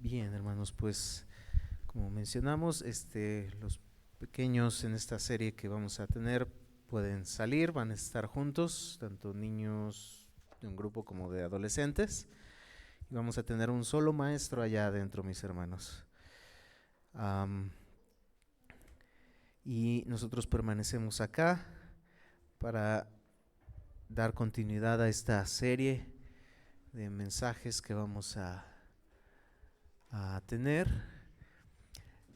Bien, hermanos, pues como mencionamos, los pequeños en esta serie que vamos a tener pueden salir, van a estar juntos, tanto niños de un grupo como de adolescentes, y vamos a tener un solo maestro allá adentro, mis hermanos. Am, y nosotros permanecemos acá para dar continuidad a esta serie de mensajes que vamos a tener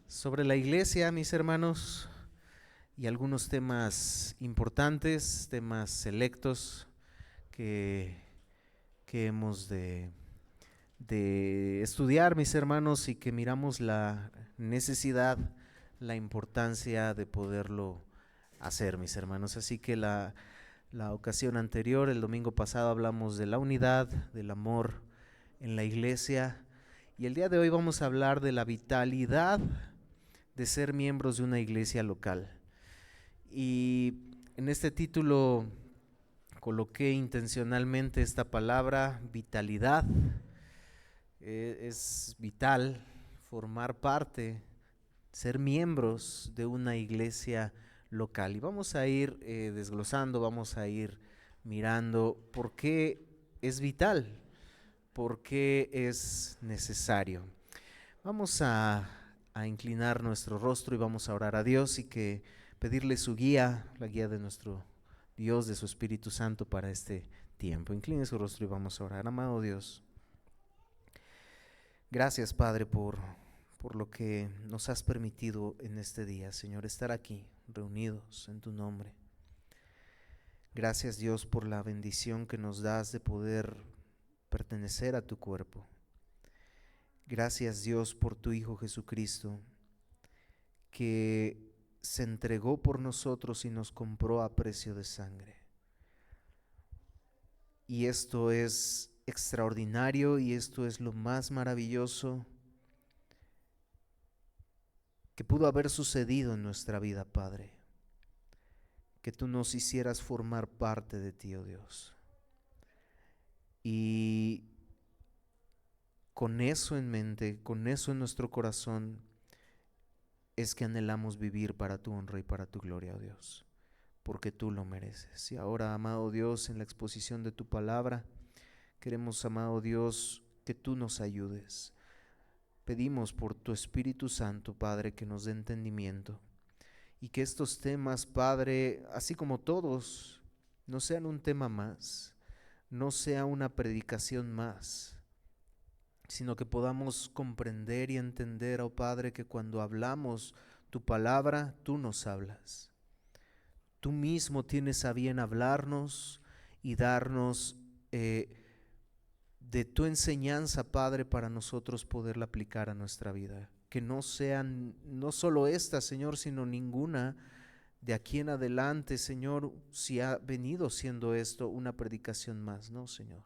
sobre la iglesia, mis hermanos, y algunos temas importantes, temas selectos que, que hemos de estudiar, mis hermanos, y que miramos la necesidad, la importancia de poderlo hacer, mis hermanos. Así que la ocasión anterior, el domingo pasado, hablamos de la unidad, del amor en la iglesia, y el día de hoy vamos a hablar de la vitalidad de ser miembros de una iglesia local. Y en este título coloqué intencionalmente esta palabra, vitalidad. Es vital formar parte, ser miembros de una iglesia local. Y vamos a ir desglosando, vamos a ir mirando por qué es vital, por qué es necesario. Vamos a inclinar nuestro rostro y vamos a orar a Dios y que pedirle su guía, la guía de nuestro Dios, de su Espíritu Santo para este tiempo. Incline su rostro y vamos a orar. Amado Dios, gracias Padre por lo que nos has permitido en este día, Señor, estar aquí reunidos en tu nombre. Gracias Dios por la bendición que nos das de poder pertenecer a tu cuerpo. Gracias Dios por tu Hijo Jesucristo, que se entregó por nosotros y nos compró a precio de sangre. Y esto es extraordinario y esto es lo más maravilloso que pudo haber sucedido en nuestra vida, Padre. Que tú nos hicieras formar parte de ti, oh Dios. Y con eso en mente, con eso en nuestro corazón, es que anhelamos vivir para tu honra y para tu gloria, oh Dios, porque tú lo mereces. Y ahora, amado Dios, en la exposición de tu palabra, queremos, amado Dios, que tú nos ayudes. Pedimos por tu Espíritu Santo, Padre, que nos dé entendimiento y que estos temas, Padre, así como todos, no sean un tema más, no sea una predicación más, sino que podamos comprender y entender, oh Padre, que cuando hablamos tu palabra, tú nos hablas. Tú mismo tienes a bien hablarnos y darnos de tu enseñanza, Padre, para nosotros poderla aplicar a nuestra vida. Que no sean, no solo esta, Señor, sino ninguna de aquí en adelante, Señor, si ha venido siendo esto una predicación más, ¿no, Señor?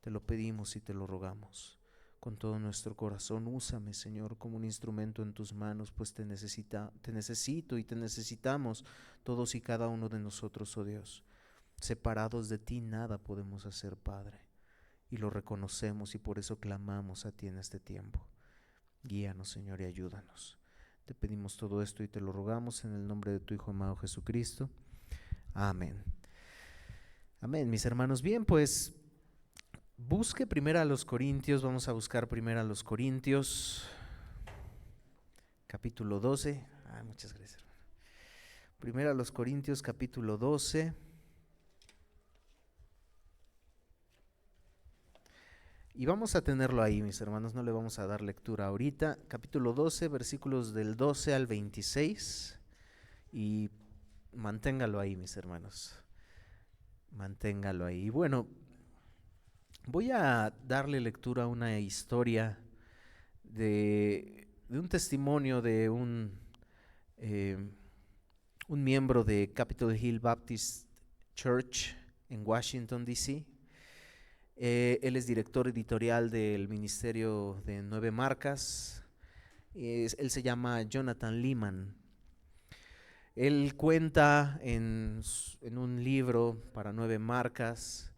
Te lo pedimos y te lo rogamos. Con todo nuestro corazón, úsame, Señor, como un instrumento en tus manos, pues te necesito y te necesitamos todos y cada uno de nosotros, oh Dios. Separados de ti nada podemos hacer, Padre, y lo reconocemos y por eso clamamos a ti en este tiempo. Guíanos, Señor, y ayúdanos. Te pedimos todo esto y te lo rogamos en el nombre de tu Hijo amado Jesucristo. Amén. Amén, mis hermanos. Bien, pues busque primero a los Corintios, vamos a buscar primero a los Corintios, capítulo 12. Muchas gracias. Primero a los Corintios, capítulo 12. Y vamos a tenerlo ahí, mis hermanos, no le vamos a dar lectura ahorita. Capítulo 12, versículos del 12 al 26. Y manténgalo ahí, mis hermanos. Manténgalo ahí. Y bueno, voy a darle lectura a una historia de un testimonio de un miembro de Capitol Hill Baptist Church en Washington, D.C. Él es director editorial del Ministerio de Nueve Marcas. Él se llama Jonathan Leeman. Él cuenta en un libro para Nueve Marcas,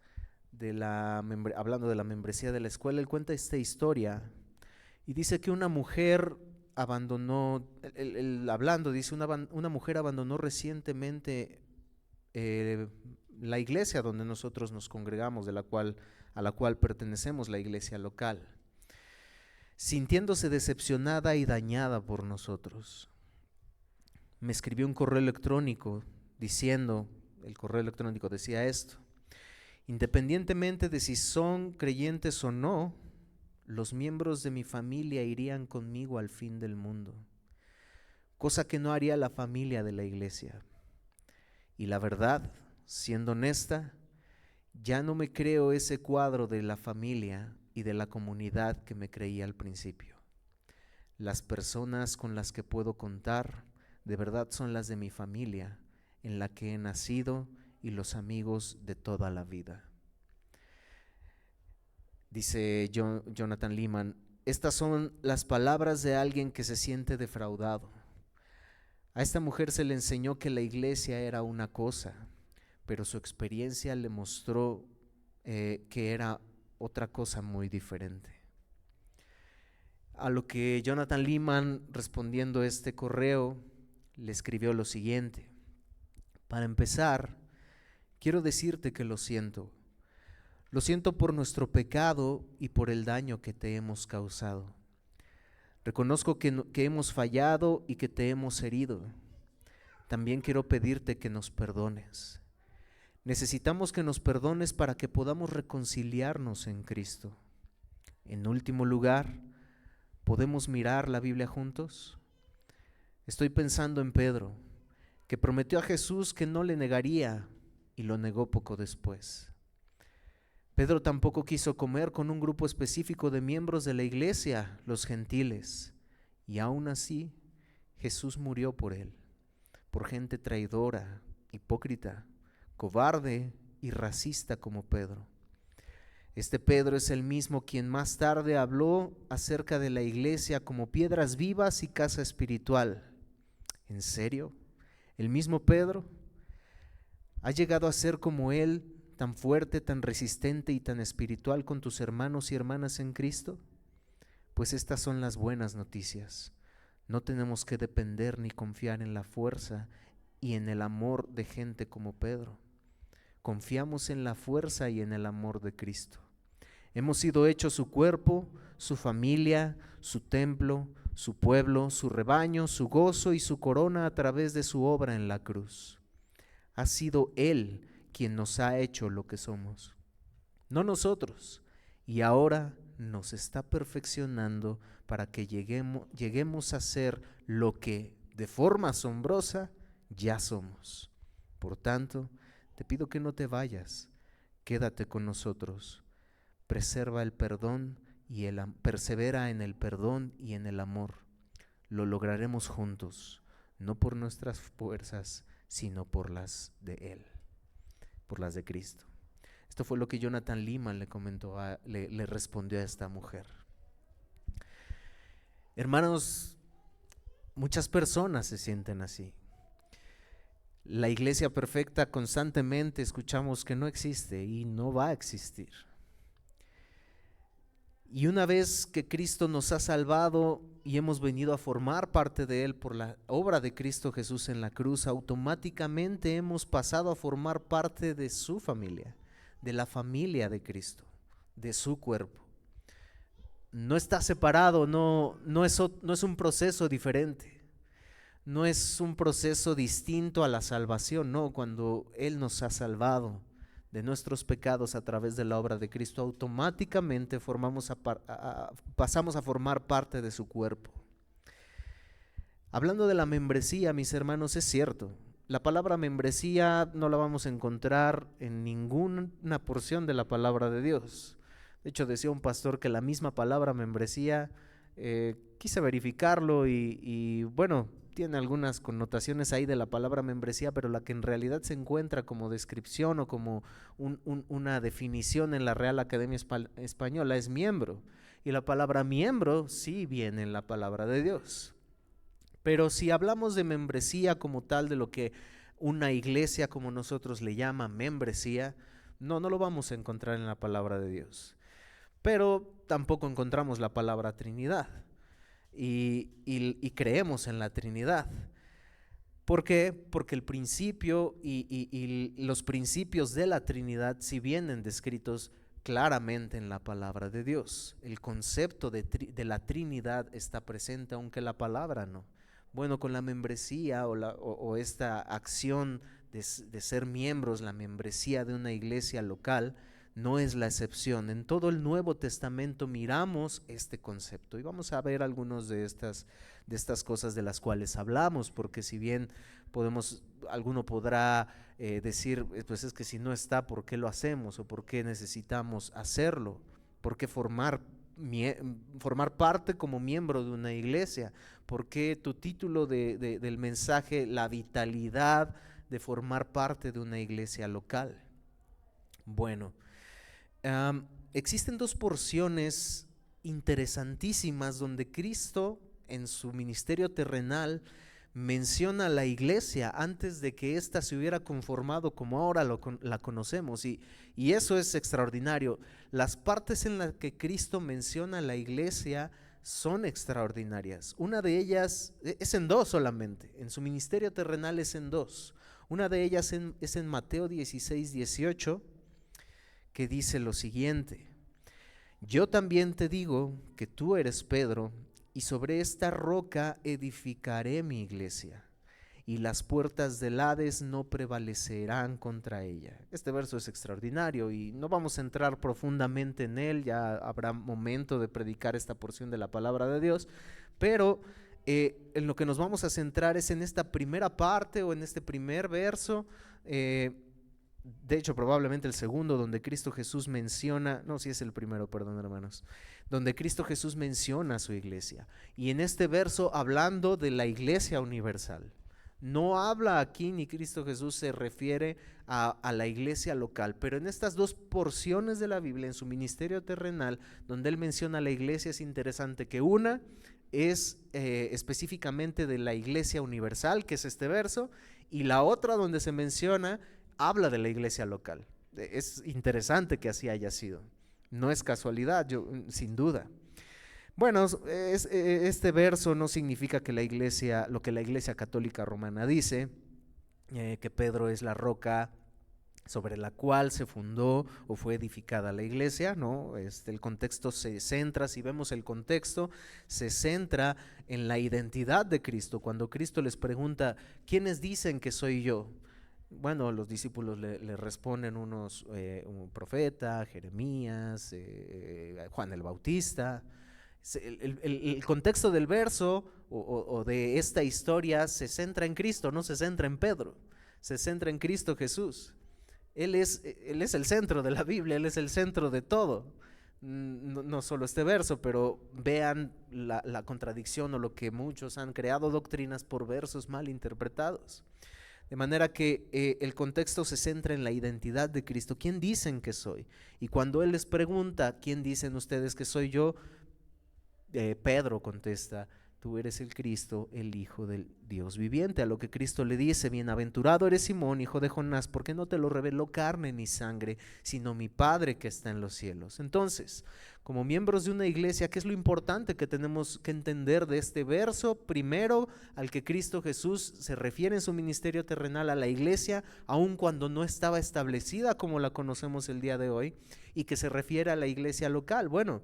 hablando de la membresía de la escuela, él cuenta esta historia Y dice que una mujer abandonó, hablando, dice, una mujer abandonó recientemente la iglesia donde nosotros nos congregamos, a la cual pertenecemos, la iglesia local, sintiéndose decepcionada y dañada por nosotros. Me escribió un correo electrónico diciendo, el correo electrónico decía esto: independientemente de si son creyentes o no, los miembros de mi familia irían conmigo al fin del mundo, cosa que no haría la familia de la iglesia. Y la verdad, siendo honesta, ya no me creo ese cuadro de la familia y de la comunidad que me creía al principio. Las personas con las que puedo contar de verdad son las de mi familia, en la que he nacido, y los amigos de toda la vida. Dice Jonathan Leeman, estas son las palabras de alguien que se siente defraudado. A esta mujer se le enseñó que la iglesia era una cosa, pero su experiencia le mostró que era otra cosa muy diferente. A lo que Jonathan Leeman, respondiendo este correo, le escribió lo siguiente: para empezar, quiero decirte que lo siento. Lo siento por nuestro pecado y por el daño que te hemos causado. Reconozco que hemos fallado y que te hemos herido. También quiero pedirte que nos perdones. Necesitamos que nos perdones para que podamos reconciliarnos en Cristo. En último lugar, ¿podemos mirar la Biblia juntos? Estoy pensando en Pedro, que prometió a Jesús que no le negaría y lo negó poco después. Pedro tampoco quiso comer con un grupo específico de miembros de la iglesia, los gentiles, y aún así Jesús murió por él, por gente traidora, hipócrita, cobarde y racista como Pedro. Este Pedro es el mismo quien más tarde habló acerca de la iglesia como piedras vivas y casa espiritual. ¿En serio? ¿El mismo Pedro? ¿Ha llegado a ser como él, tan fuerte, tan resistente y tan espiritual con tus hermanos y hermanas en Cristo? Pues estas son las buenas noticias. No tenemos que depender ni confiar en la fuerza y en el amor de gente como Pedro. Confiamos en la fuerza y en el amor de Cristo. Hemos sido hechos su cuerpo, su familia, su templo, su pueblo, su rebaño, su gozo y su corona a través de su obra en la cruz. Ha sido Él quien nos ha hecho lo que somos, no nosotros, y ahora nos está perfeccionando para que lleguemos a ser lo que de forma asombrosa ya somos. Por tanto, te pido que no te vayas, quédate con nosotros, persevera en el perdón y en el amor. Lo lograremos juntos, no por nuestras fuerzas, sino por las de Él, por las de Cristo. Esto fue lo que Jonathan Leeman le respondió a esta mujer. Hermanos, muchas personas se sienten así. La iglesia perfecta constantemente escuchamos que no existe y no va a existir. Y una vez que Cristo nos ha salvado y hemos venido a formar parte de Él por la obra de Cristo Jesús en la cruz, automáticamente hemos pasado a formar parte de su familia, de la familia de Cristo, de su cuerpo. No está separado, no es un proceso diferente, no es un proceso distinto a la salvación, no, cuando Él nos ha salvado de nuestros pecados a través de la obra de Cristo, automáticamente pasamos a formar parte de su cuerpo. Hablando de la membresía, mis hermanos, es cierto, la palabra membresía no la vamos a encontrar en ninguna porción de la palabra de Dios. De hecho, decía un pastor que la misma palabra membresía, quise verificarlo y bueno, tiene algunas connotaciones ahí de la palabra membresía, pero la que en realidad se encuentra como descripción o como una definición en la Real Academia Española es miembro. Y la palabra miembro sí viene en la palabra de Dios. Pero si hablamos de membresía como tal, de lo que una iglesia como nosotros le llama membresía, no lo vamos a encontrar en la palabra de Dios. Pero tampoco encontramos la palabra Trinidad y creemos en la Trinidad. ¿Por qué? Porque el principio y los principios de la Trinidad sí vienen descritos claramente en la palabra de Dios. El concepto de la Trinidad está presente, aunque la palabra no. Bueno, con la membresía o esta acción de ser miembros, la membresía de una iglesia local, no es la excepción. En todo el Nuevo Testamento miramos este concepto y vamos a ver algunas de estas cosas de las cuales hablamos, porque si bien alguno podrá decir, pues es que si no está, ¿por qué lo hacemos? ¿O por qué necesitamos hacerlo? ¿Por qué formar parte como miembro de una iglesia? ¿Por qué tu título del mensaje, la vitalidad de formar parte de una iglesia local? Bueno, existen dos porciones interesantísimas donde Cristo en su ministerio terrenal menciona a la iglesia antes de que ésta se hubiera conformado como ahora la conocemos, y eso es extraordinario. Las partes en las que Cristo menciona a la iglesia son extraordinarias. Una de ellas es en dos solamente, en su ministerio terrenal es en dos. Una de ellas es en Mateo 16:18, que dice lo siguiente: yo también te digo que tú eres Pedro, y sobre esta roca edificaré mi iglesia, y las puertas del Hades no prevalecerán contra ella. Este verso es extraordinario y no vamos a entrar profundamente en él, ya habrá momento de predicar esta porción de la palabra de Dios, pero en lo que nos vamos a centrar es en esta primera parte o en este primer verso, de hecho probablemente el segundo, donde Cristo Jesús menciona, no, sí es el primero, perdón hermanos, donde Cristo Jesús menciona a su iglesia, y en este verso hablando de la iglesia universal. No habla aquí ni Cristo Jesús se refiere a la iglesia local, pero en estas dos porciones de la Biblia, en su ministerio terrenal, donde él menciona a la iglesia, es interesante que una es específicamente de la iglesia universal, que es este verso, y la otra donde se menciona habla de la iglesia local. Es interesante que así haya sido, no es casualidad, sin duda. Bueno, este verso no significa que la iglesia, lo que la Iglesia Católica Romana dice, que Pedro es la roca sobre la cual se fundó o fue edificada la iglesia, ¿no? El contexto se centra, si vemos el contexto, se centra en la identidad de Cristo. Cuando Cristo les pregunta, ¿quiénes dicen que soy yo? Bueno, los discípulos le responden un profeta, Jeremías, Juan el Bautista. El contexto del verso o de esta historia se centra en Cristo, no se centra en Pedro, se centra en Cristo Jesús. Él es el centro de la Biblia, Él es el centro de todo. No solo este verso, pero vean la contradicción o lo que muchos han creado doctrinas por versos mal interpretados. De manera que el contexto se centra en la identidad de Cristo. ¿Quién dicen que soy? Y cuando Él les pregunta, ¿quién dicen ustedes que soy yo? Pedro contesta, tú eres el Cristo, el Hijo del Dios viviente. A lo que Cristo le dice, bienaventurado eres Simón, hijo de Jonás, porque no te lo reveló carne ni sangre, sino mi Padre que está en los cielos. Entonces, como miembros de una iglesia, ¿qué es lo importante que tenemos que entender de este verso? Primero, al que Cristo Jesús se refiere en su ministerio terrenal a la iglesia, aun cuando no estaba establecida como la conocemos el día de hoy, y que se refiere a la iglesia local. Bueno,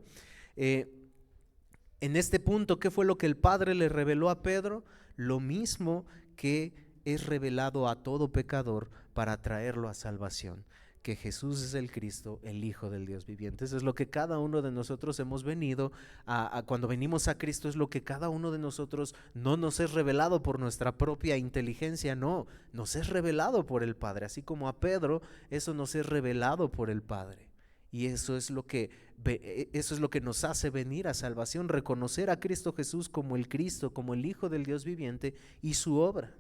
en este punto, ¿qué fue lo que el Padre le reveló a Pedro? Lo mismo que es revelado a todo pecador para traerlo a salvación, que Jesús es el Cristo, el Hijo del Dios viviente. Eso es lo que cada uno de nosotros hemos venido cuando venimos a Cristo, es lo que cada uno de nosotros no nos es revelado por nuestra propia inteligencia, no, nos es revelado por el Padre. Así como a Pedro, eso nos es revelado por el Padre. Y eso es lo que nos hace venir a salvación, reconocer a Cristo Jesús como el Cristo, como el Hijo del Dios viviente y su obra.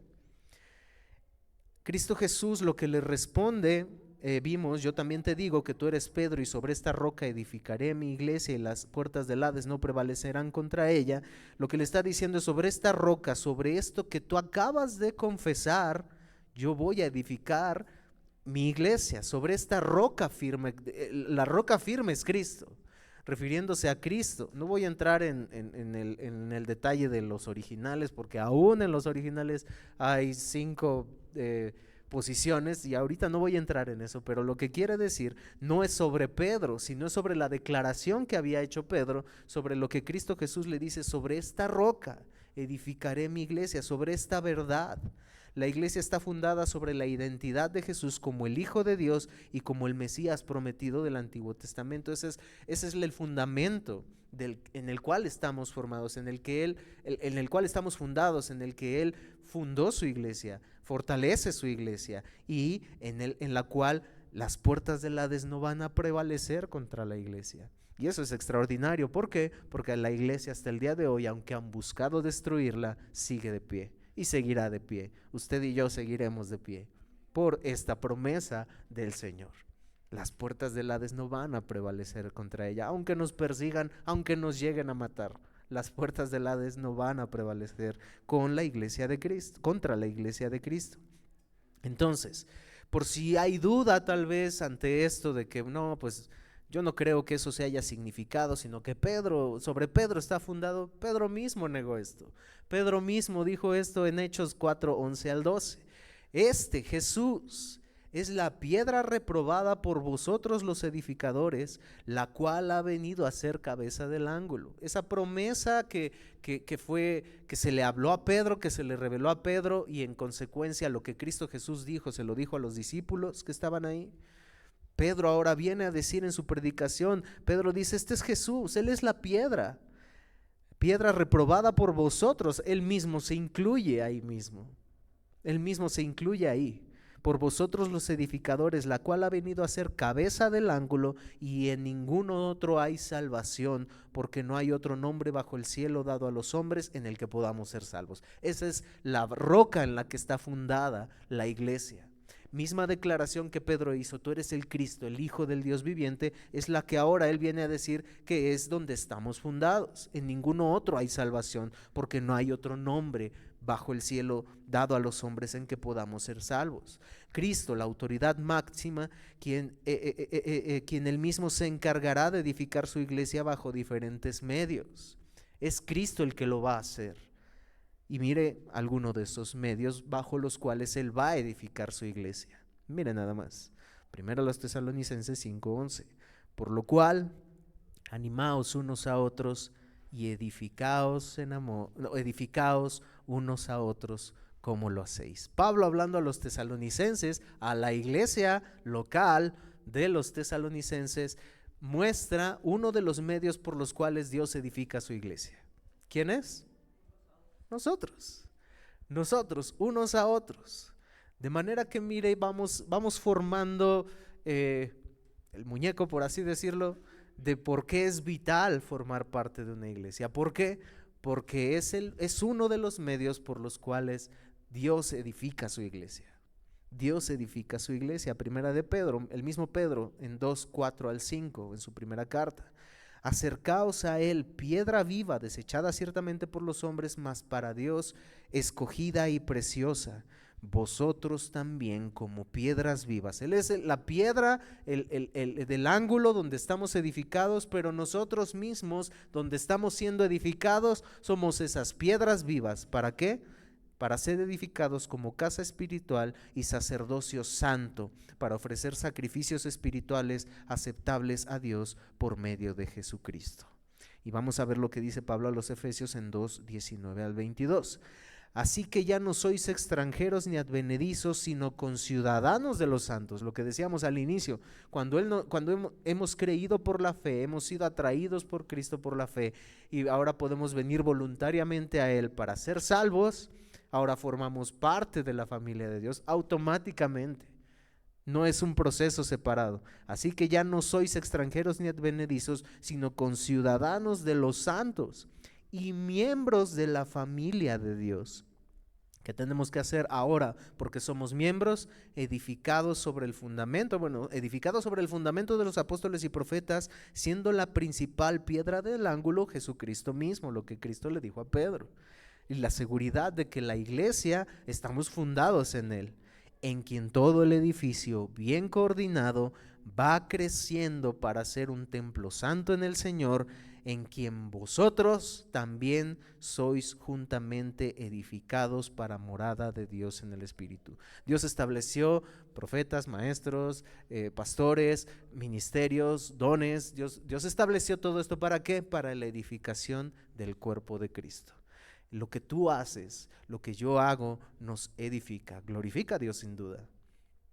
Cristo Jesús lo que le responde, vimos, yo también te digo que tú eres Pedro y sobre esta roca edificaré mi iglesia y las puertas del Hades no prevalecerán contra ella. Lo que le está diciendo es, sobre esta roca, sobre esto que tú acabas de confesar, yo voy a edificar mi iglesia, sobre esta roca firme. La roca firme es Cristo. refiriéndose a Cristo. No voy a entrar en el detalle de los originales, porque aún en los originales hay 5 posiciones, y ahorita no voy a entrar en eso, pero lo que quiere decir no es sobre Pedro, sino es sobre la declaración que había hecho Pedro, sobre lo que Cristo Jesús le dice: sobre esta roca edificaré mi iglesia, sobre esta verdad. La iglesia está fundada sobre la identidad de Jesús como el Hijo de Dios y como el Mesías prometido del Antiguo Testamento. Ese es el fundamento en el cual estamos formados, en el cual estamos fundados, en el que Él fundó su iglesia, fortalece su iglesia, y en la cual las puertas del Hades no van a prevalecer contra la iglesia. Y eso es extraordinario. ¿Por qué? Porque la iglesia hasta el día de hoy, aunque han buscado destruirla, sigue de pie y seguirá de pie. Usted y yo seguiremos de pie por esta promesa del Señor. Las puertas del Hades no van a prevalecer contra ella, aunque nos persigan, aunque nos lleguen a matar. Las puertas del Hades no van a prevalecer con la iglesia de Cristo, contra la iglesia de Cristo. Entonces, por si hay duda tal vez ante esto de que no, pues yo no creo que eso se haya significado, sino que sobre Pedro está fundado, Pedro mismo negó esto. Pedro mismo dijo esto en Hechos 4:11 al 12. Jesús es la piedra reprobada por vosotros los edificadores, la cual ha venido a ser cabeza del ángulo. Esa promesa que se le habló a Pedro, que se le reveló a Pedro, y en consecuencia lo que Cristo Jesús dijo, se lo dijo a los discípulos que estaban ahí. Pedro ahora viene a decir en su predicación, Pedro dice: este es Jesús, Él es la piedra reprobada por vosotros. Él mismo se incluye ahí mismo. Él mismo se incluye ahí. Por vosotros los edificadores, la cual ha venido a ser cabeza del ángulo, y en ninguno otro hay salvación, porque no hay otro nombre bajo el cielo dado a los hombres en el que podamos ser salvos. Esa es la roca en la que está fundada la iglesia. Misma declaración que Pedro hizo: tú eres el Cristo, el Hijo del Dios viviente, es la que ahora él viene a decir que es donde estamos fundados. En ninguno otro hay salvación, porque no hay otro nombre bajo el cielo dado a los hombres en que podamos ser salvos. Cristo, la autoridad máxima, quien él mismo se encargará de edificar su iglesia bajo diferentes medios. Es Cristo el que lo va a hacer. Y mire alguno de esos medios bajo los cuales Él va a edificar su iglesia. Mire nada más. Primero los Tesalonicenses 5:11. Por lo cual, animaos unos a otros y edificaos unos a otros como lo hacéis. Pablo hablando a los tesalonicenses, a la iglesia local de los tesalonicenses, muestra uno de los medios por los cuales Dios edifica su iglesia. ¿Quién es? Nosotros, unos a otros. De manera que mire, vamos formando el muñeco, por así decirlo, de por qué es vital formar parte de una iglesia. ¿Por qué? Porque es uno de los medios por los cuales Dios edifica su iglesia. Dios edifica su iglesia. Primera de Pedro, el mismo Pedro, en 2:4 al 5, en su primera carta. Acercaos a Él, piedra viva, desechada ciertamente por los hombres, mas para Dios escogida y preciosa. Vosotros también como piedras vivas. Él es la piedra del ángulo donde estamos edificados, pero nosotros mismos, donde estamos siendo edificados, somos esas piedras vivas. ¿Para qué? Para ser edificados como casa espiritual y sacerdocio santo, para ofrecer sacrificios espirituales aceptables a Dios por medio de Jesucristo. Y vamos a ver lo que dice Pablo a los Efesios en 2:19 al 22. Así que ya no sois extranjeros ni advenedizos, sino conciudadanos de los santos. Lo que decíamos al inicio, cuando hemos creído por la fe, hemos sido atraídos por Cristo por la fe, y ahora podemos venir voluntariamente a Él para ser salvos. Ahora formamos parte de la familia de Dios automáticamente. No es un proceso separado. Así que ya no sois extranjeros ni advenedizos, sino conciudadanos de los santos y miembros de la familia de Dios. ¿Qué tenemos que hacer ahora? Porque somos miembros edificados sobre el fundamento, edificados sobre el fundamento de los apóstoles y profetas, siendo la principal piedra del ángulo Jesucristo mismo, lo que Cristo le dijo a Pedro. Y la seguridad de que la iglesia estamos fundados en Él, en quien todo el edificio bien coordinado va creciendo para ser un templo santo en el Señor, en quien vosotros también sois juntamente edificados para morada de Dios en el Espíritu. Dios estableció profetas, maestros, pastores, ministerios, dones. Dios estableció todo esto ¿para qué? Para la edificación del cuerpo de Cristo. Lo que tú haces, lo que yo hago, nos edifica, glorifica a Dios sin duda.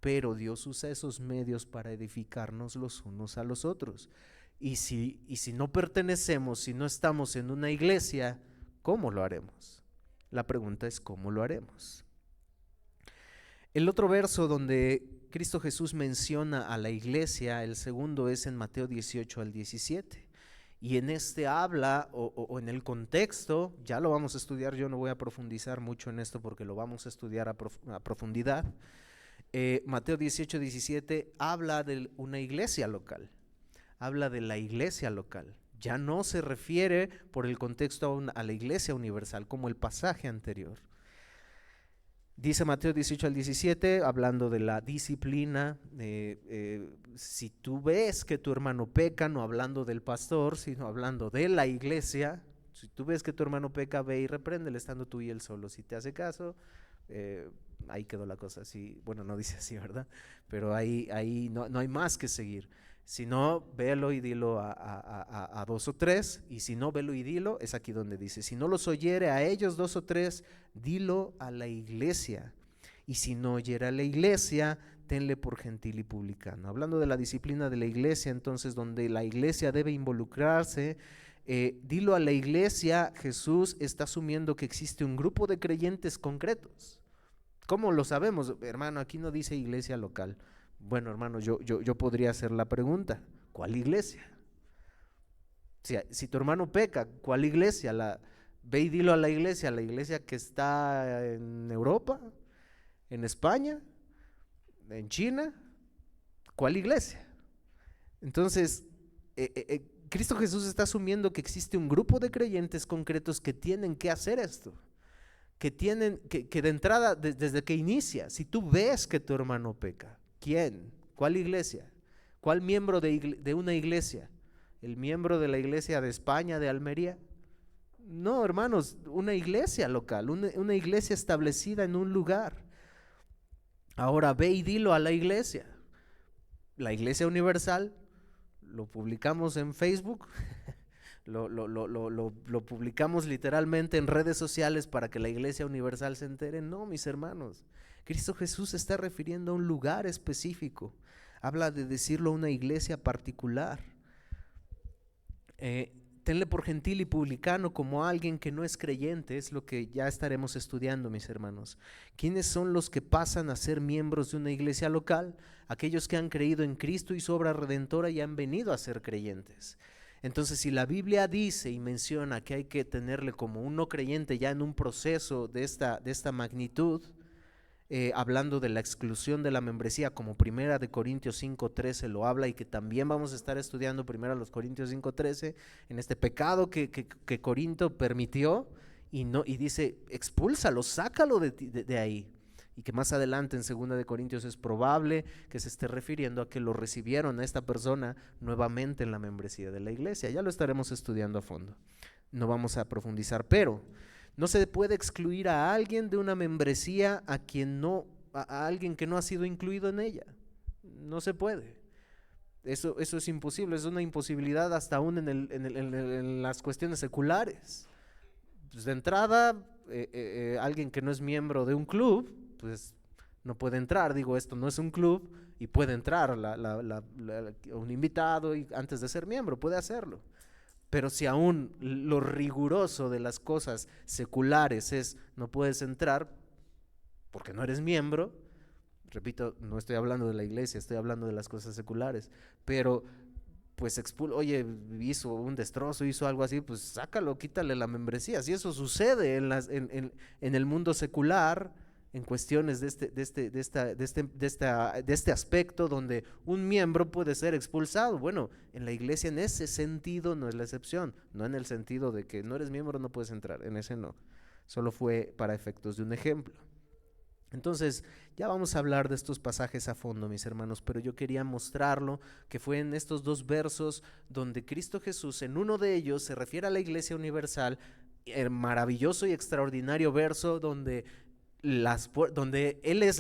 Pero Dios usa esos medios para edificarnos los unos a los otros. Y si no pertenecemos, si no estamos en una iglesia, ¿cómo lo haremos? La pregunta es ¿cómo lo haremos? El otro verso donde Cristo Jesús menciona a la iglesia, el segundo es en Mateo 18 al 17. Y en este habla, o en el contexto, ya lo vamos a estudiar, yo no voy a profundizar mucho en esto porque lo vamos a estudiar a profundidad. Mateo 18, 17 habla de una iglesia local, habla de la iglesia local. Ya no se refiere por el contexto a la iglesia universal como el pasaje anterior. Dice Mateo 18 al 17, hablando de la disciplina, si tú ves que tu hermano peca, no hablando del pastor, sino hablando de la iglesia, si tú ves que tu hermano peca, ve y repréndele estando tú y él solo. Si te hace caso, ahí quedó la cosa. Así, bueno, no dice así, ¿verdad? Pero ahí no hay más que seguir. Si no, velo y dilo a dos o tres, y si no, velo y dilo, es aquí donde dice, si no los oyere a ellos dos o tres, dilo a la iglesia, y si no oyere a la iglesia, tenle por gentil y publicano. Hablando de la disciplina de la iglesia, entonces, donde la iglesia debe involucrarse, dilo a la iglesia, Jesús está asumiendo que existe un grupo de creyentes concretos. ¿Cómo lo sabemos? Hermano, aquí no dice iglesia local. Bueno, hermano, yo podría hacer la pregunta, ¿cuál iglesia? Si tu hermano peca, ¿cuál iglesia? Ve y dilo a la iglesia que está en Europa, en España, en China, ¿cuál iglesia? Entonces, Cristo Jesús está asumiendo que existe un grupo de creyentes concretos que tienen que hacer esto, que tienen que de entrada, desde que inicia, si tú ves que tu hermano peca, ¿quién? ¿Cuál iglesia? ¿Cuál miembro de una iglesia? ¿El miembro de la iglesia de España, de Almería? No, hermanos, una iglesia local, una iglesia establecida en un lugar. Ahora ve y dilo a la iglesia universal, lo publicamos en Facebook, lo publicamos literalmente en redes sociales para que la iglesia universal se entere. No, mis hermanos, Cristo Jesús se está refiriendo a un lugar específico, habla de decirlo a una iglesia particular. Tenle por gentil y publicano como alguien que no es creyente, es lo que ya estaremos estudiando, mis hermanos. ¿Quiénes son los que pasan a ser miembros de una iglesia local? Aquellos que han creído en Cristo y su obra redentora y han venido a ser creyentes. Entonces, si la Biblia dice y menciona que hay que tenerle como un no creyente ya en un proceso de esta magnitud, hablando de la exclusión de la membresía, como Primera de Corintios 5:13 lo habla, y que también vamos a estar estudiando Primera de los Corintios 5:13, en este pecado que Corinto permitió, y dice, expúlsalo, sácalo de ahí. Y que más adelante en 2 de Corintios es probable que se esté refiriendo a que lo recibieron a esta persona nuevamente en la membresía de la iglesia. Ya lo estaremos estudiando a fondo, no vamos a profundizar, pero no se puede excluir a alguien de una membresía a alguien que no ha sido incluido en ella. No se puede. Eso es imposible, es una imposibilidad hasta aún en las cuestiones seculares. Pues de entrada, alguien que no es miembro de un club, pues no puede entrar. Digo, esto no es un club y puede entrar un invitado y antes de ser miembro puede hacerlo. Pero si aún lo riguroso de las cosas seculares es no puedes entrar porque no eres miembro, repito, no estoy hablando de la iglesia, estoy hablando de las cosas seculares, pero pues oye, hizo un destrozo, hizo algo así, pues sácalo, quítale la membresía. Si eso sucede en el mundo secular, en cuestiones de este aspecto donde un miembro puede ser expulsado. Bueno, en la iglesia en ese sentido no es la excepción, no en el sentido de que no eres miembro no puedes entrar, en ese no, solo fue para efectos de un ejemplo. Entonces, ya vamos a hablar de estos pasajes a fondo, mis hermanos, pero yo quería mostrarlo, que fue en estos dos versos donde Cristo Jesús, en uno de ellos, se refiere a la Iglesia Universal, el maravilloso y extraordinario verso donde, donde Él es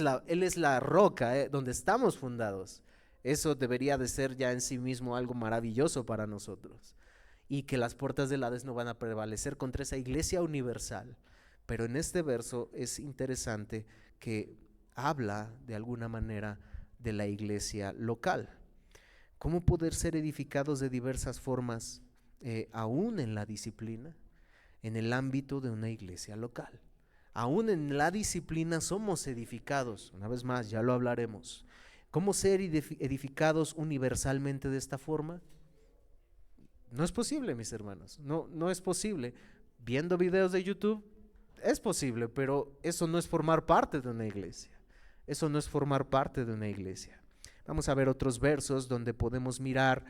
la roca, donde estamos fundados. Eso debería de ser ya en sí mismo algo maravilloso para nosotros. Y que las puertas del Hades no van a prevalecer contra esa Iglesia Universal. Pero en este verso es interesante que habla de alguna manera de la iglesia local. ¿Cómo poder ser edificados de diversas formas, aún en la disciplina, en el ámbito de una iglesia local? Aún en la disciplina somos edificados, una vez más, ya lo hablaremos. ¿Cómo ser edificados universalmente de esta forma? No es posible, mis hermanos, no es posible. Viendo videos de YouTube, es posible, pero eso no es formar parte de una iglesia. Eso no es formar parte de una iglesia. Vamos a ver otros versos donde podemos mirar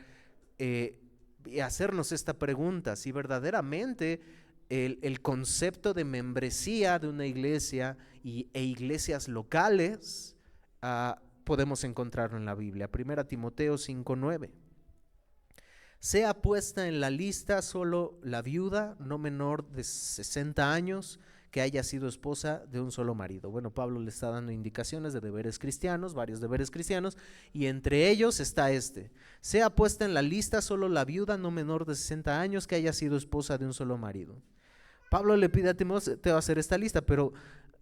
y hacernos esta pregunta: si verdaderamente el concepto de membresía de una iglesia e iglesias locales podemos encontrarlo en la Biblia. 1 Timoteo 5:9. Sea puesta en la lista solo la viuda no menor de 60 años que haya sido esposa de un solo marido. Bueno, Pablo le está dando indicaciones de deberes cristianos, varios deberes cristianos, y entre ellos está este: sea puesta en la lista solo la viuda no menor de 60 años que haya sido esposa de un solo marido. Pablo le pide a Timoteo hacer esta lista, pero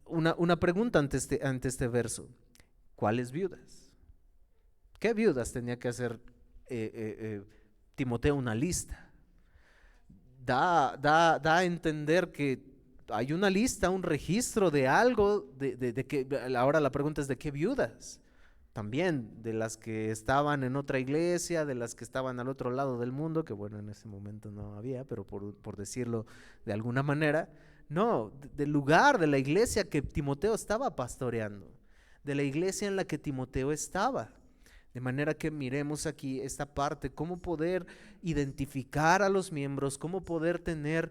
una pregunta ante este verso: ¿cuáles viudas? ¿Qué viudas tenía que hacer Timoteo una lista? Da a entender que hay una lista, un registro de algo, de que ahora la pregunta es: ¿de qué viudas? También de las que estaban en otra iglesia, de las que estaban al otro lado del mundo, que bueno, en ese momento no había, pero por decirlo de alguna manera, no, del lugar, de la iglesia que Timoteo estaba pastoreando, de la iglesia en la que Timoteo estaba. De manera que miremos aquí esta parte: cómo poder identificar a los miembros, cómo poder tener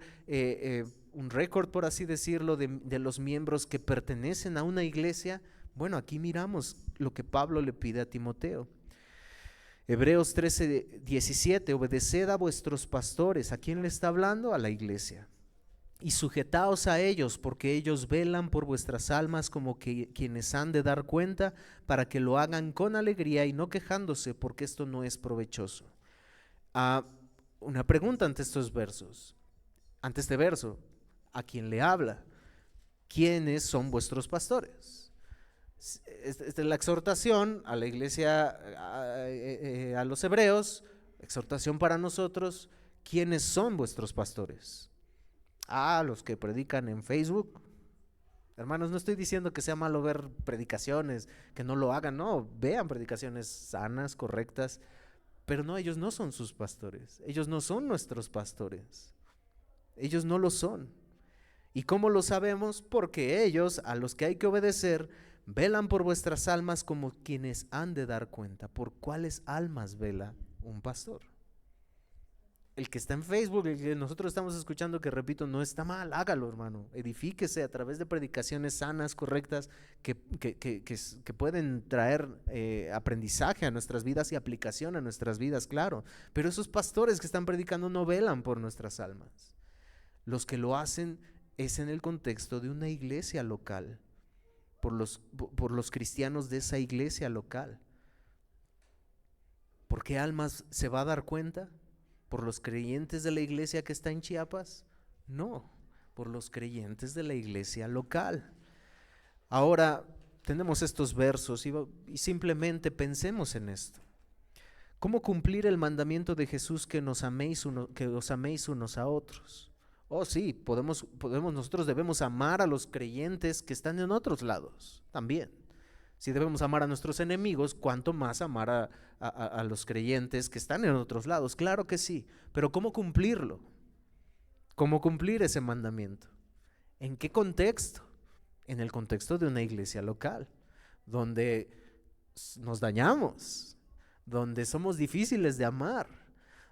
un récord, por así decirlo, de los miembros que pertenecen a una iglesia. Bueno, aquí miramos lo que Pablo le pide a Timoteo. Hebreos 13:17, obedeced a vuestros pastores. ¿A quién le está hablando? A la iglesia. Y sujetaos a ellos, porque ellos velan por vuestras almas como quienes han de dar cuenta, para que lo hagan con alegría y no quejándose, porque esto no es provechoso. Una pregunta ante estos versos, ante este verso: ¿a quién le habla? ¿Quiénes son vuestros pastores? Esta es la exhortación a la iglesia, a los hebreos, exhortación para nosotros: ¿quiénes son vuestros pastores? Los que predican en Facebook. Hermanos, no estoy diciendo que sea malo ver predicaciones, que no lo hagan, no, vean predicaciones sanas, correctas, pero no, ellos no son sus pastores, ellos no son nuestros pastores, ellos no lo son. ¿Y cómo lo sabemos? Porque ellos, a los que hay que obedecer, velan por vuestras almas como quienes han de dar cuenta. ¿Por cuáles almas vela un pastor? El que está en Facebook, el que nosotros estamos escuchando, que repito, no está mal, hágalo, hermano. Edifíquese a través de predicaciones sanas, correctas, que pueden traer aprendizaje a nuestras vidas y aplicación a nuestras vidas, claro. Pero esos pastores que están predicando no velan por nuestras almas. Los que lo hacen es en el contexto de una iglesia local, por los cristianos de esa iglesia local. ¿Por qué almas se va a dar cuenta? ¿Por los creyentes de la iglesia que está en Chiapas? No, por los creyentes de la iglesia local. Ahora tenemos estos versos y simplemente pensemos en esto. ¿Cómo cumplir el mandamiento de Jesús que os améis unos a otros? Oh sí, nosotros debemos amar a los creyentes que están en otros lados también. Si debemos amar a nuestros enemigos, ¿cuánto más amar a los creyentes que están en otros lados? Claro que sí, pero ¿cómo cumplirlo? ¿Cómo cumplir ese mandamiento? ¿En qué contexto? En el contexto de una iglesia local, donde nos dañamos, donde somos difíciles de amar,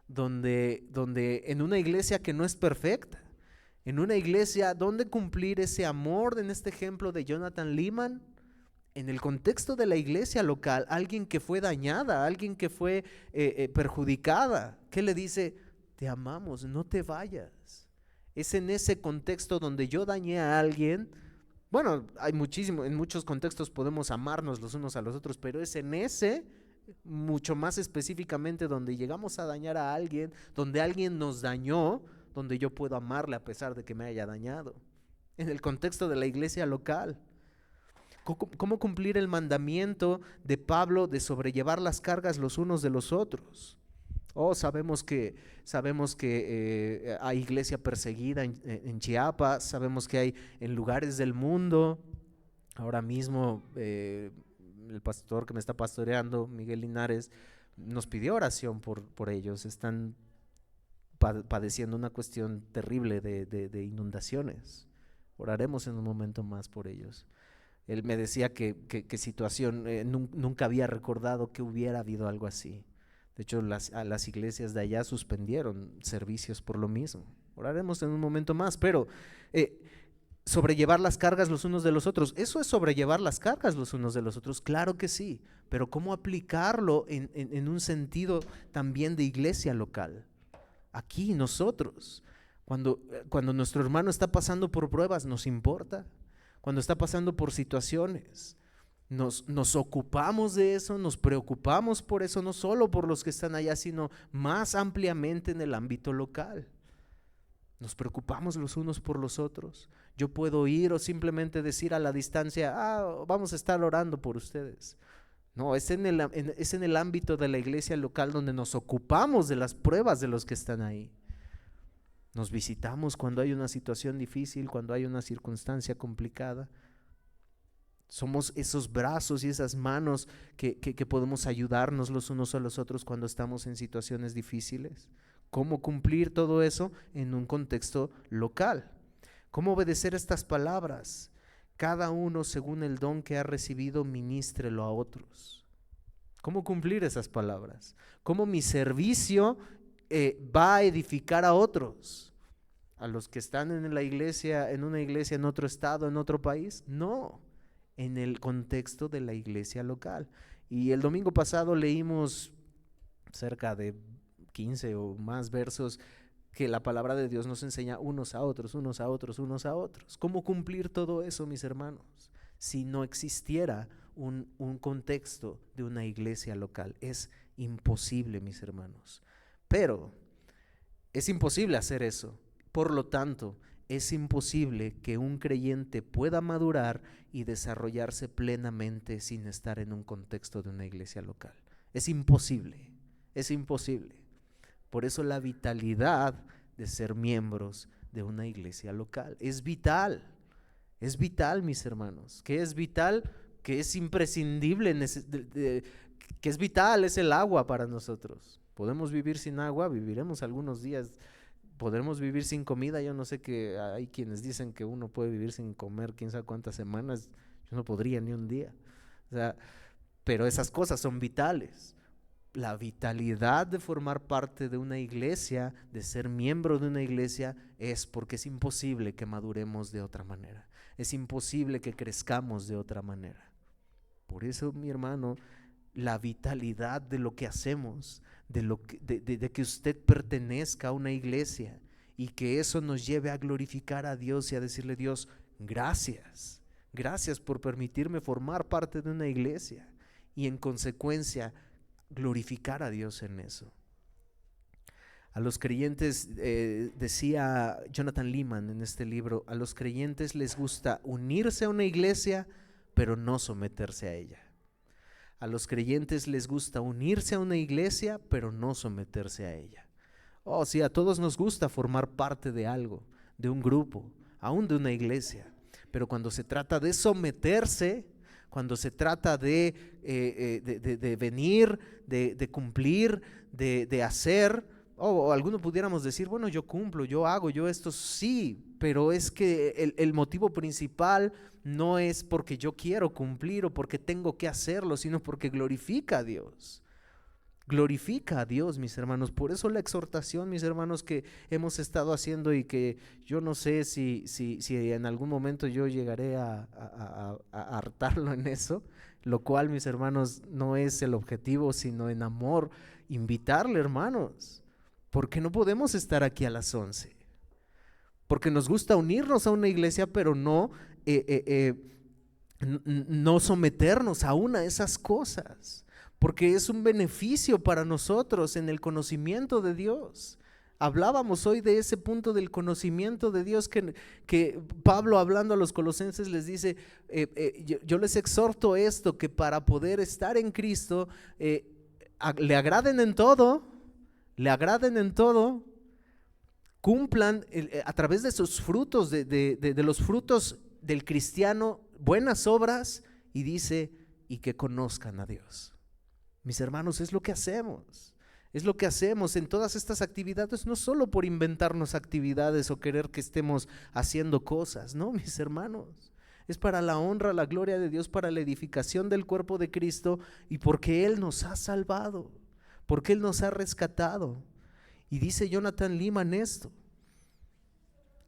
donde en una iglesia que no es perfecta, en una iglesia donde cumplir ese amor, en este ejemplo de Jonathan Leeman, en el contexto de la iglesia local, alguien que fue dañada, alguien que fue perjudicada, ¿qué le dice? Te amamos, no te vayas. Es en ese contexto donde yo dañé a alguien. Bueno, hay muchísimo, en muchos contextos podemos amarnos los unos a los otros, pero es en ese, mucho más específicamente, donde llegamos a dañar a alguien, donde alguien nos dañó, donde yo puedo amarle a pesar de que me haya dañado. En el contexto de la iglesia local. ¿Cómo cumplir el mandamiento de Pablo de sobrellevar las cargas los unos de los otros? Sabemos que hay iglesia perseguida en Chiapas, sabemos que hay en lugares del mundo. Ahora mismo el pastor que me está pastoreando, Miguel Linares, nos pidió oración por ellos. Están padeciendo una cuestión terrible de inundaciones. Oraremos en un momento más por ellos. Él me decía que situación, nunca había recordado que hubiera habido algo así. De hecho, las iglesias de allá suspendieron servicios por lo mismo. Oraremos en un momento más, pero sobrellevar las cargas los unos de los otros, ¿eso es sobrellevar las cargas los unos de los otros? Claro que sí, pero ¿cómo aplicarlo en un sentido también de iglesia local? Aquí nosotros, cuando nuestro hermano está pasando por pruebas, ¿nos importa? Cuando está pasando por situaciones, nos ocupamos de eso, nos preocupamos por eso, no solo por los que están allá, sino más ampliamente en el ámbito local. Nos preocupamos los unos por los otros. Yo puedo ir o simplemente decir a la distancia, vamos a estar orando por ustedes. No, es en el ámbito de la iglesia local donde nos ocupamos de las pruebas de los que están ahí. Nos visitamos cuando hay una situación difícil, cuando hay una circunstancia complicada. Somos esos brazos y esas manos que podemos ayudarnos los unos a los otros cuando estamos en situaciones difíciles. ¿Cómo cumplir todo eso en un contexto local? ¿Cómo obedecer estas palabras? Cada uno según el don que ha recibido, ministrelo a otros. ¿Cómo cumplir esas palabras? ¿Cómo mi servicio va a edificar a otros? ¿A los que están en la iglesia, en una iglesia en otro estado, en otro país? No, en el contexto de la iglesia local. Y el domingo pasado leímos cerca de 15 o más versos que la palabra de Dios nos enseña unos a otros, unos a otros, unos a otros. ¿Cómo cumplir todo eso, mis hermanos? Si no existiera un contexto de una iglesia local, es imposible, mis hermanos. Pero es imposible hacer eso. Por lo tanto, es imposible que un creyente pueda madurar y desarrollarse plenamente sin estar en un contexto de una iglesia local. Es imposible, es imposible. Por eso la vitalidad de ser miembros de una iglesia local es vital, mis hermanos. ¿Qué es vital? Que es imprescindible, que es vital, es el agua para nosotros. Podemos vivir sin agua, viviremos algunos días. Podremos vivir sin comida. Yo no sé, que hay quienes dicen que uno puede vivir sin comer quién sabe cuántas semanas. Yo no podría ni un día. Pero esas cosas son vitales. La vitalidad de formar parte de una iglesia, de ser miembro de una iglesia, es porque es imposible que maduremos de otra manera. Es imposible que crezcamos de otra manera. Por eso, mi hermano, la vitalidad de lo que hacemos, de que usted pertenezca a una iglesia y que eso nos lleve a glorificar a Dios y a decirle: Dios, gracias, gracias por permitirme formar parte de una iglesia, y en consecuencia glorificar a Dios en eso. A los creyentes, decía Jonathan Leeman en este libro, a los creyentes les gusta unirse a una iglesia, pero no someterse a ella. A los creyentes les gusta unirse a una iglesia, pero no someterse a ella. Sí, a todos nos gusta formar parte de algo, de un grupo, aún de una iglesia. Pero cuando se trata de someterse, cuando se trata de venir, de cumplir, de hacer, o algunos pudiéramos decir: bueno, yo cumplo, yo hago, yo esto, sí, pero es que el motivo principal no es porque yo quiero cumplir o porque tengo que hacerlo, sino porque glorifica a Dios. Glorifica a Dios, mis hermanos. Por eso la exhortación, mis hermanos, que hemos estado haciendo y que yo no sé si en algún momento yo llegaré a hartarlo en eso, lo cual, mis hermanos, no es el objetivo, sino en amor, invitarle, hermanos, porque no podemos estar aquí a las 11, porque nos gusta unirnos a una iglesia, pero no someternos aún a esas cosas, porque es un beneficio para nosotros en el conocimiento de Dios. Hablábamos hoy de ese punto del conocimiento de Dios que Pablo, hablando a los colosenses, les dice, yo les exhorto esto, que para poder estar en Cristo, le agraden en todo, cumplan a través de sus frutos, de los frutos del cristiano, buenas obras, y dice, y que conozcan a Dios. Mis hermanos, es lo que hacemos. Es lo que hacemos en todas estas actividades, no solo por inventarnos actividades o querer que estemos haciendo cosas, no, mis hermanos. Es para la honra, la gloria de Dios, para la edificación del cuerpo de Cristo, y porque Él nos ha salvado, porque Él nos ha rescatado. Y dice Jonathan Leeman esto: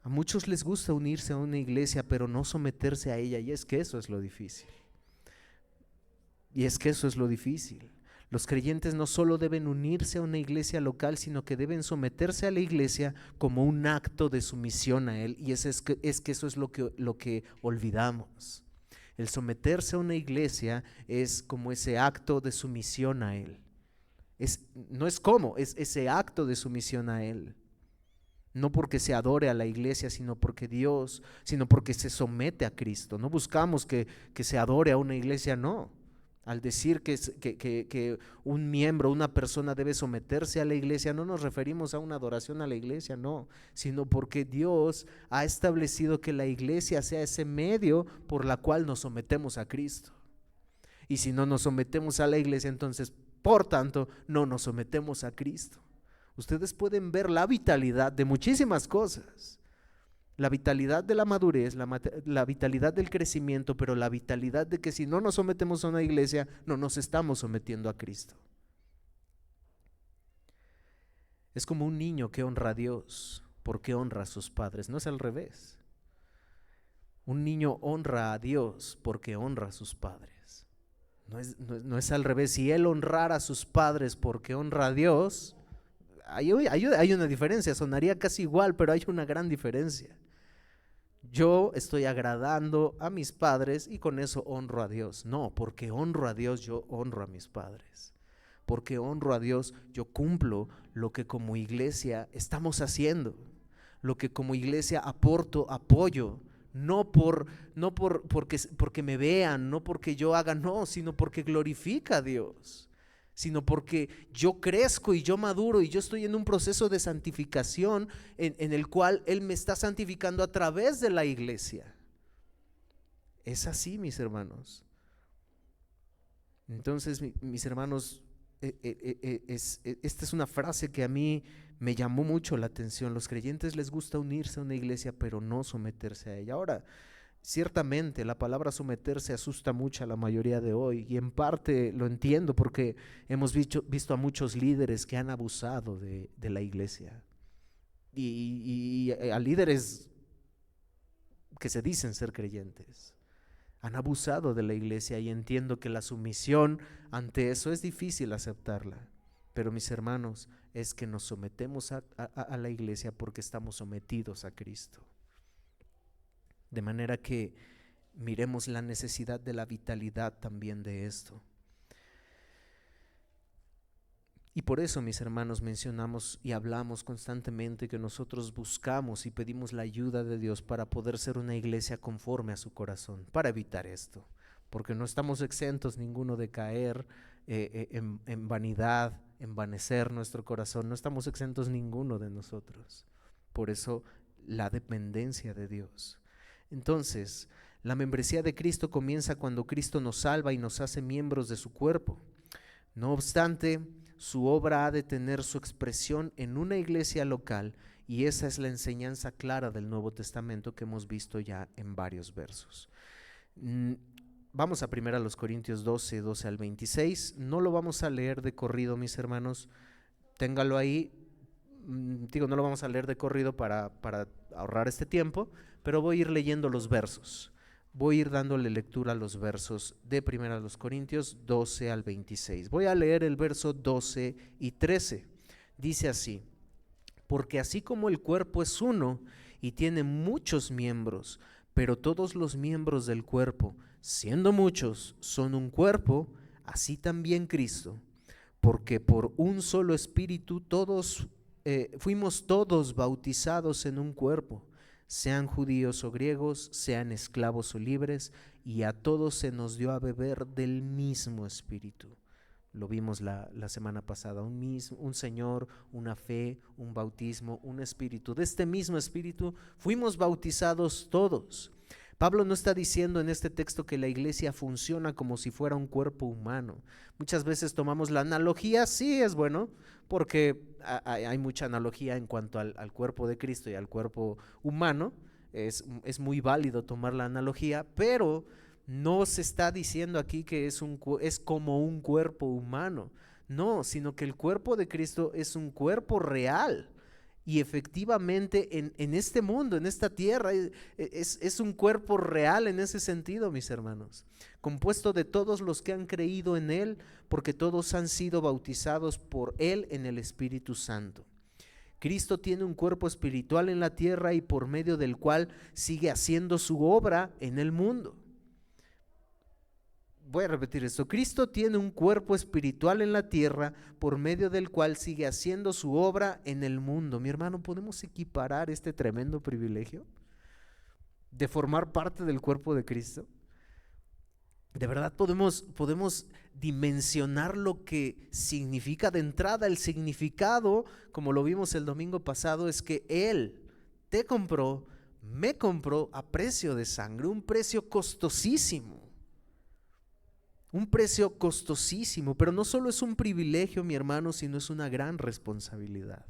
a muchos les gusta unirse a una iglesia, pero no someterse a ella, y es que eso es lo difícil. Los creyentes no solo deben unirse a una iglesia local, sino que deben someterse a la iglesia como un acto de sumisión a Él. Y es que eso es lo que olvidamos. El someterse a una iglesia es como ese acto de sumisión a Él. No es como, es ese acto de sumisión a Él. No porque se adore a la iglesia, sino porque se somete a Cristo. No buscamos que se adore a una iglesia, no. Al decir que un miembro, una persona debe someterse a la iglesia, no nos referimos a una adoración a la iglesia, no, sino porque Dios ha establecido que la iglesia sea ese medio por la cual nos sometemos a Cristo. Y si no nos sometemos a la iglesia, entonces, por tanto, no nos sometemos a Cristo. Ustedes pueden ver la vitalidad de muchísimas cosas. La vitalidad de la madurez, la vitalidad del crecimiento, pero la vitalidad de que si no nos sometemos a una iglesia, no nos estamos sometiendo a Cristo. Es como un niño que honra a Dios porque honra a sus padres, no es al revés. Un niño honra a Dios porque honra a sus padres. No es al revés. Si él honrara a sus padres porque honra a Dios, hay una diferencia, sonaría casi igual, pero hay una gran diferencia. Yo estoy agradando a mis padres y con eso honro a Dios. No, porque honro a Dios, yo honro a mis padres. Porque honro a Dios, yo cumplo lo que como iglesia estamos haciendo, lo que como iglesia aporto, apoyo, porque me vean, no porque yo haga, no, sino porque glorifica a Dios, sino porque yo crezco y yo maduro y yo estoy en un proceso de santificación en el cual Él me está santificando a través de la iglesia. Es así, mis hermanos. Entonces, mis hermanos, esta es una frase que a mí me llamó mucho la atención. Los creyentes les gusta unirse a una iglesia, pero no someterse a ella. Ahora, ciertamente la palabra someterse asusta mucho a la mayoría de hoy, y en parte lo entiendo porque hemos visto a muchos líderes que han abusado de la iglesia y a líderes que se dicen ser creyentes. Han abusado de la iglesia, y entiendo que la sumisión ante eso es difícil aceptarla. Pero mis hermanos, es que nos sometemos a la iglesia porque estamos sometidos a Cristo. De manera que miremos la necesidad de la vitalidad también de esto. Y por eso, mis hermanos, mencionamos y hablamos constantemente que nosotros buscamos y pedimos la ayuda de Dios para poder ser una iglesia conforme a su corazón, para evitar esto, porque no estamos exentos ninguno de caer en vanidad, envanecer nuestro corazón, no estamos exentos ninguno de nosotros. Por eso, la dependencia de Dios. Entonces, la membresía de Cristo comienza cuando Cristo nos salva y nos hace miembros de su cuerpo. No obstante, su obra ha de tener su expresión en una iglesia local, y esa es la enseñanza clara del Nuevo Testamento que hemos visto ya en varios versos. Vamos a 1 Corintios 12 al 26. No lo vamos a leer de corrido, mis hermanos. Téngalo ahí. Digo, no lo vamos a leer de corrido para ahorrar este tiempo, pero voy a ir leyendo los versos. Voy a ir dándole lectura a los versos de 1 Corintios 12 al 26. Voy a leer el verso 12 y 13. Dice así: porque así como el cuerpo es uno y tiene muchos miembros, pero todos los miembros del cuerpo, siendo muchos, son un cuerpo, así también Cristo, porque por un solo espíritu fuimos todos bautizados en un cuerpo, sean judíos o griegos, sean esclavos o libres, y a todos se nos dio a beber del mismo espíritu. Lo vimos la semana pasada, un Señor, una fe, un bautismo, un espíritu. De este mismo espíritu fuimos bautizados todos. Pablo no está diciendo en este texto que la iglesia funciona como si fuera un cuerpo humano. Muchas veces tomamos la analogía, sí es bueno, porque hay mucha analogía en cuanto al cuerpo de Cristo y al cuerpo humano. Es muy válido tomar la analogía, pero no se está diciendo aquí que es como un cuerpo humano. No, sino que el cuerpo de Cristo es un cuerpo real. Y efectivamente en este mundo, en esta tierra, es un cuerpo real en ese sentido, mis hermanos, compuesto de todos los que han creído en Él, porque todos han sido bautizados por Él en el Espíritu Santo. Cristo tiene un cuerpo espiritual en la tierra y por medio del cual sigue haciendo su obra en el mundo. Voy a repetir esto: Cristo tiene un cuerpo espiritual en la tierra por medio del cual sigue haciendo su obra en el mundo. Mi hermano, ¿podemos equiparar este tremendo privilegio de formar parte del cuerpo de Cristo? De verdad podemos dimensionar lo que significa de entrada. El significado, como lo vimos el domingo pasado, es que Él te compró, me compró a precio de sangre, un precio costosísimo. Un precio costosísimo, pero no solo es un privilegio, mi hermano, sino es una gran responsabilidad.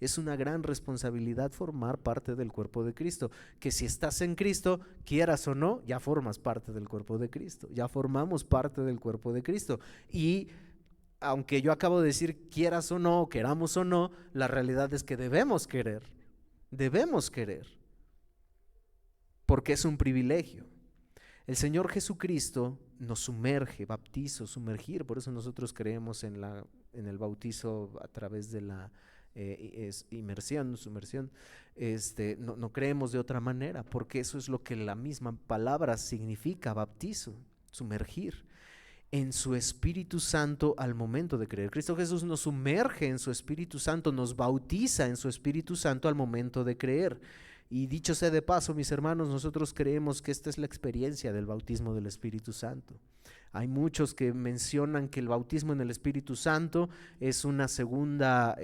Es una gran responsabilidad formar parte del cuerpo de Cristo, que si estás en Cristo, quieras o no, ya formas parte del cuerpo de Cristo, ya formamos parte del cuerpo de Cristo. Y aunque yo acabo de decir quieras o no, queramos o no, la realidad es que debemos querer, porque es un privilegio. El Señor Jesucristo nos sumerge, bautizo, sumergir, por eso nosotros creemos en el bautizo a través de la sumersión. No creemos de otra manera, porque eso es lo que la misma palabra significa: bautizo, sumergir en su Espíritu Santo al momento de creer. Cristo Jesús nos sumerge en su Espíritu Santo, nos bautiza en su Espíritu Santo al momento de creer. Y dicho sea de paso, mis hermanos, nosotros creemos que esta es la experiencia del bautismo del Espíritu Santo. Hay muchos que mencionan que el bautismo en el Espíritu Santo es una segunda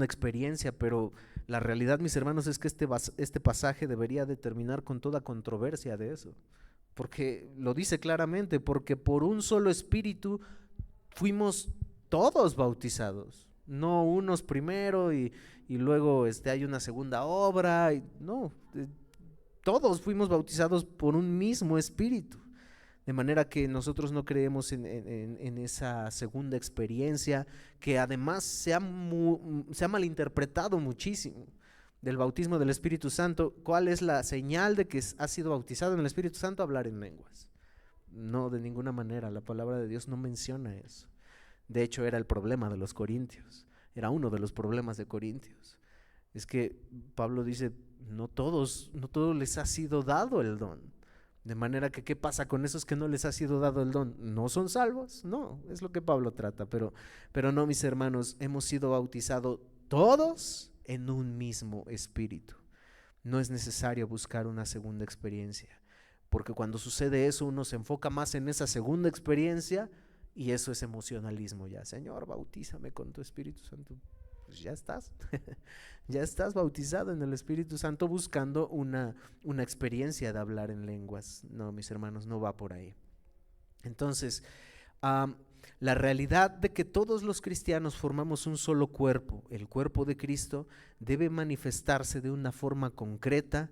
experiencia, pero la realidad, mis hermanos, es que este pasaje debería de terminar con toda controversia de eso, porque lo dice claramente: porque por un solo Espíritu fuimos todos bautizados, no unos primero y luego hay una segunda obra. No, todos fuimos bautizados por un mismo Espíritu. De manera que nosotros no creemos en esa segunda experiencia, que además se ha malinterpretado muchísimo, del bautismo del Espíritu Santo. ¿Cuál es la señal de que has sido bautizado en el Espíritu Santo? Hablar en lenguas. No, de ninguna manera, la palabra de Dios no menciona eso. De hecho, era el problema de los corintios, era uno de los problemas de Corintios. Es que Pablo dice: no todos les ha sido dado el don. De manera que, ¿qué pasa con esos que no les ha sido dado el don? ¿No son salvos? No, es lo que Pablo trata, pero no, mis hermanos, hemos sido bautizados todos en un mismo Espíritu. No es necesario buscar una segunda experiencia, porque cuando sucede eso, uno se enfoca más en esa segunda experiencia, y eso es emocionalismo ya. Señor, bautízame con tu Espíritu Santo. Pues ya estás, ya estás bautizado en el Espíritu Santo buscando una experiencia de hablar en lenguas. No, mis hermanos, no va por ahí. Entonces, la realidad de que todos los cristianos formamos un solo cuerpo, el cuerpo de Cristo, debe manifestarse de una forma concreta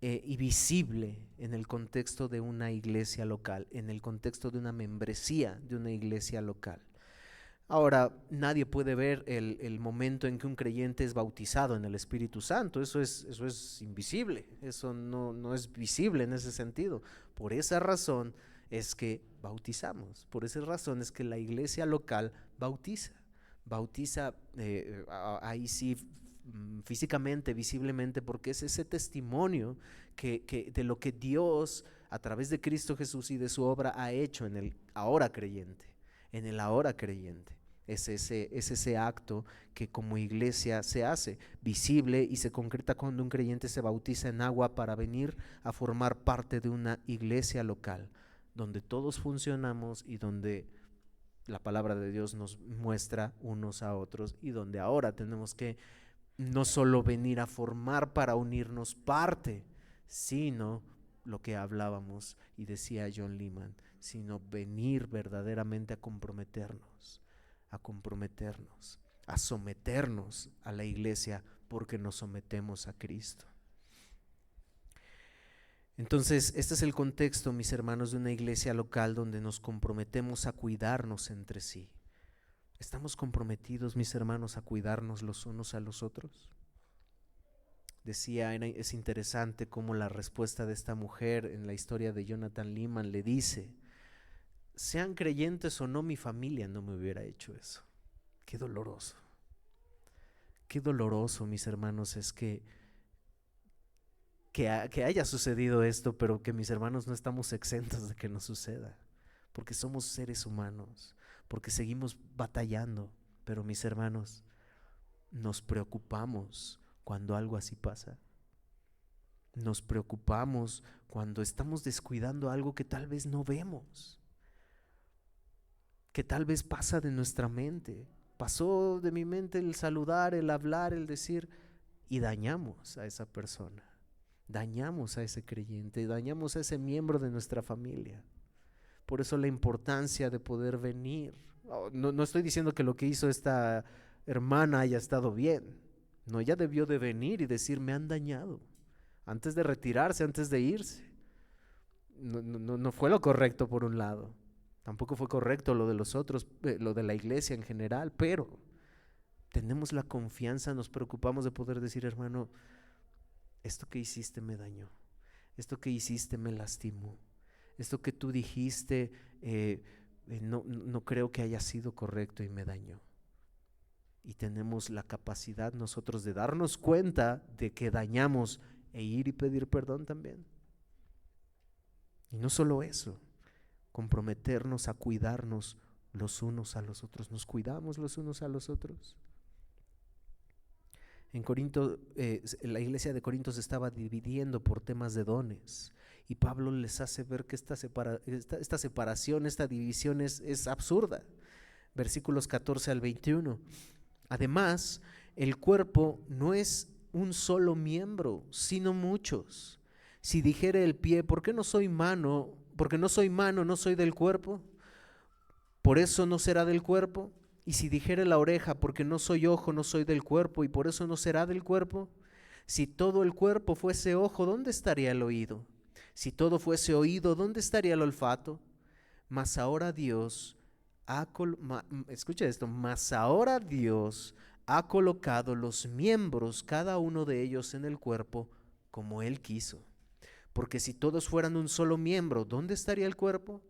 y visible en el contexto de una iglesia local, en el contexto de una membresía de una iglesia local. Ahora, nadie puede ver el momento en que un creyente es bautizado en el Espíritu Santo. Eso es invisible, eso no es visible en ese sentido. Por esa razón es que bautizamos, por esa razón es que la iglesia local bautiza ahí sí, físicamente, visiblemente, porque es ese testimonio de lo que Dios a través de Cristo Jesús y de su obra ha hecho en el ahora creyente. En el ahora creyente. Es ese acto que como iglesia se hace visible y se concreta cuando un creyente se bautiza en agua para venir a formar parte de una iglesia local, donde todos funcionamos y donde la palabra de Dios nos muestra unos a otros, y donde ahora tenemos que no solo venir a formar para unirnos parte, sino lo que hablábamos y decía John Lehman, sino venir verdaderamente a comprometernos, a someternos a la iglesia, porque nos sometemos a Cristo. Entonces, este es el contexto, mis hermanos, de una iglesia local donde nos comprometemos a cuidarnos entre sí. ¿Estamos comprometidos, mis hermanos, a cuidarnos los unos a los otros? Decía, es interesante cómo la respuesta de esta mujer en la historia de Jonathan Lehman le dice: sean creyentes o no, mi familia no me hubiera hecho eso. Qué doloroso. Qué doloroso, mis hermanos, es que haya sucedido esto, pero que mis hermanos no estamos exentos de que nos suceda, porque somos seres humanos, porque seguimos batallando, pero mis hermanos, nos preocupamos cuando algo así pasa. Nos preocupamos cuando estamos descuidando algo que tal vez no vemos, que tal vez pasa de nuestra mente. Pasó de mi mente el saludar, el hablar, el decir, y dañamos a esa persona, dañamos a ese creyente, dañamos a ese miembro de nuestra familia. Por eso la importancia de poder venir. No estoy diciendo que lo que hizo esta hermana haya estado bien. No, ella debió de venir y decir: me han dañado, antes de retirarse, antes de irse. No fue lo correcto por un lado. Tampoco fue correcto lo de los otros, lo de la iglesia en general, pero tenemos la confianza, nos preocupamos de poder decir: hermano, esto que hiciste me dañó, esto que hiciste me lastimó, esto que tú dijiste no creo que haya sido correcto y me dañó. Y tenemos la capacidad nosotros de darnos cuenta de que dañamos e ir y pedir perdón también. Y no solo eso, comprometernos a cuidarnos los unos a los otros. Nos cuidamos los unos a los otros. En Corinto, la iglesia de Corinto se estaba dividiendo por temas de dones, y Pablo les hace ver que esta separación, esta división es absurda. Versículos 14 al 21. Además, el cuerpo no es un solo miembro, sino muchos. Si dijere el pie: ¿por qué no soy mano? Porque no soy mano, no soy del cuerpo, por eso no será del cuerpo. Y si dijere la oreja: porque no soy ojo, no soy del cuerpo, y por eso no será del cuerpo. Si todo el cuerpo fuese ojo, ¿dónde estaría el oído? Si todo fuese oído, ¿dónde estaría el olfato? Mas ahora Dios escucha esto: mas ahora Dios ha colocado los miembros, cada uno de ellos, en el cuerpo como Él quiso. Porque si todos fueran un solo miembro, ¿dónde estaría el cuerpo?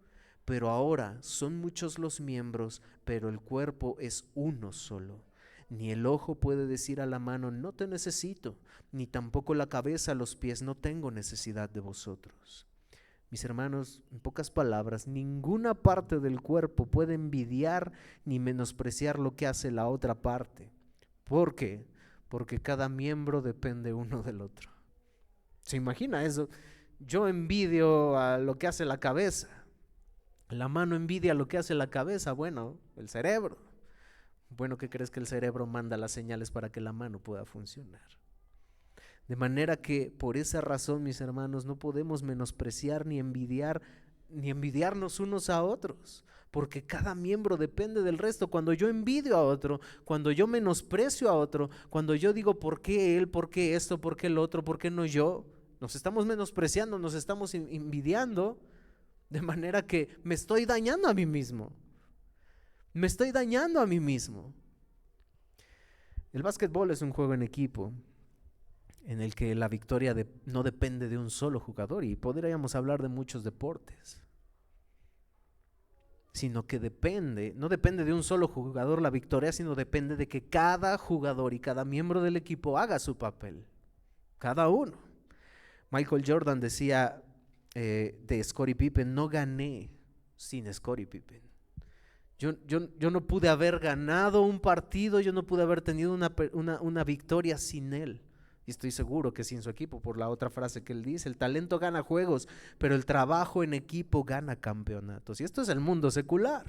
Pero ahora son muchos los miembros, pero el cuerpo es uno solo. Ni el ojo puede decir a la mano: no te necesito, ni tampoco la cabeza a los pies: no tengo necesidad de vosotros. Mis hermanos, en pocas palabras, ninguna parte del cuerpo puede envidiar ni menospreciar lo que hace la otra parte. ¿Por qué? Porque cada miembro depende uno del otro. ¿Se imagina eso? Yo envidio a lo que hace la cabeza. La mano envidia lo que hace la cabeza. Bueno, el cerebro. Bueno, ¿qué crees que el cerebro manda las señales para que la mano pueda funcionar? De manera que por esa razón, mis hermanos, no podemos menospreciar ni envidiarnos unos a otros, porque cada miembro depende del resto. Cuando yo envidio a otro, cuando yo menosprecio a otro, cuando yo digo: ¿por qué él? ¿Por qué esto? ¿Por qué el otro? ¿Por qué no yo? nos estamos menospreciando, nos estamos envidiando, de manera que me estoy dañando a mí mismo. Me estoy dañando a mí mismo. El básquetbol es un juego en equipo en el que la victoria no depende de un solo jugador, y podríamos hablar de muchos deportes, sino que no depende de un solo jugador la victoria, sino depende de que cada jugador y cada miembro del equipo haga su papel, cada uno. Michael Jordan decía de Scottie Pippen: no gané sin Scottie Pippen. Yo no pude haber ganado un partido, yo no pude haber tenido una victoria sin él. Y estoy seguro que sin su equipo, por la otra frase que él dice: el talento gana juegos, pero el trabajo en equipo gana campeonatos. Y esto es el mundo secular.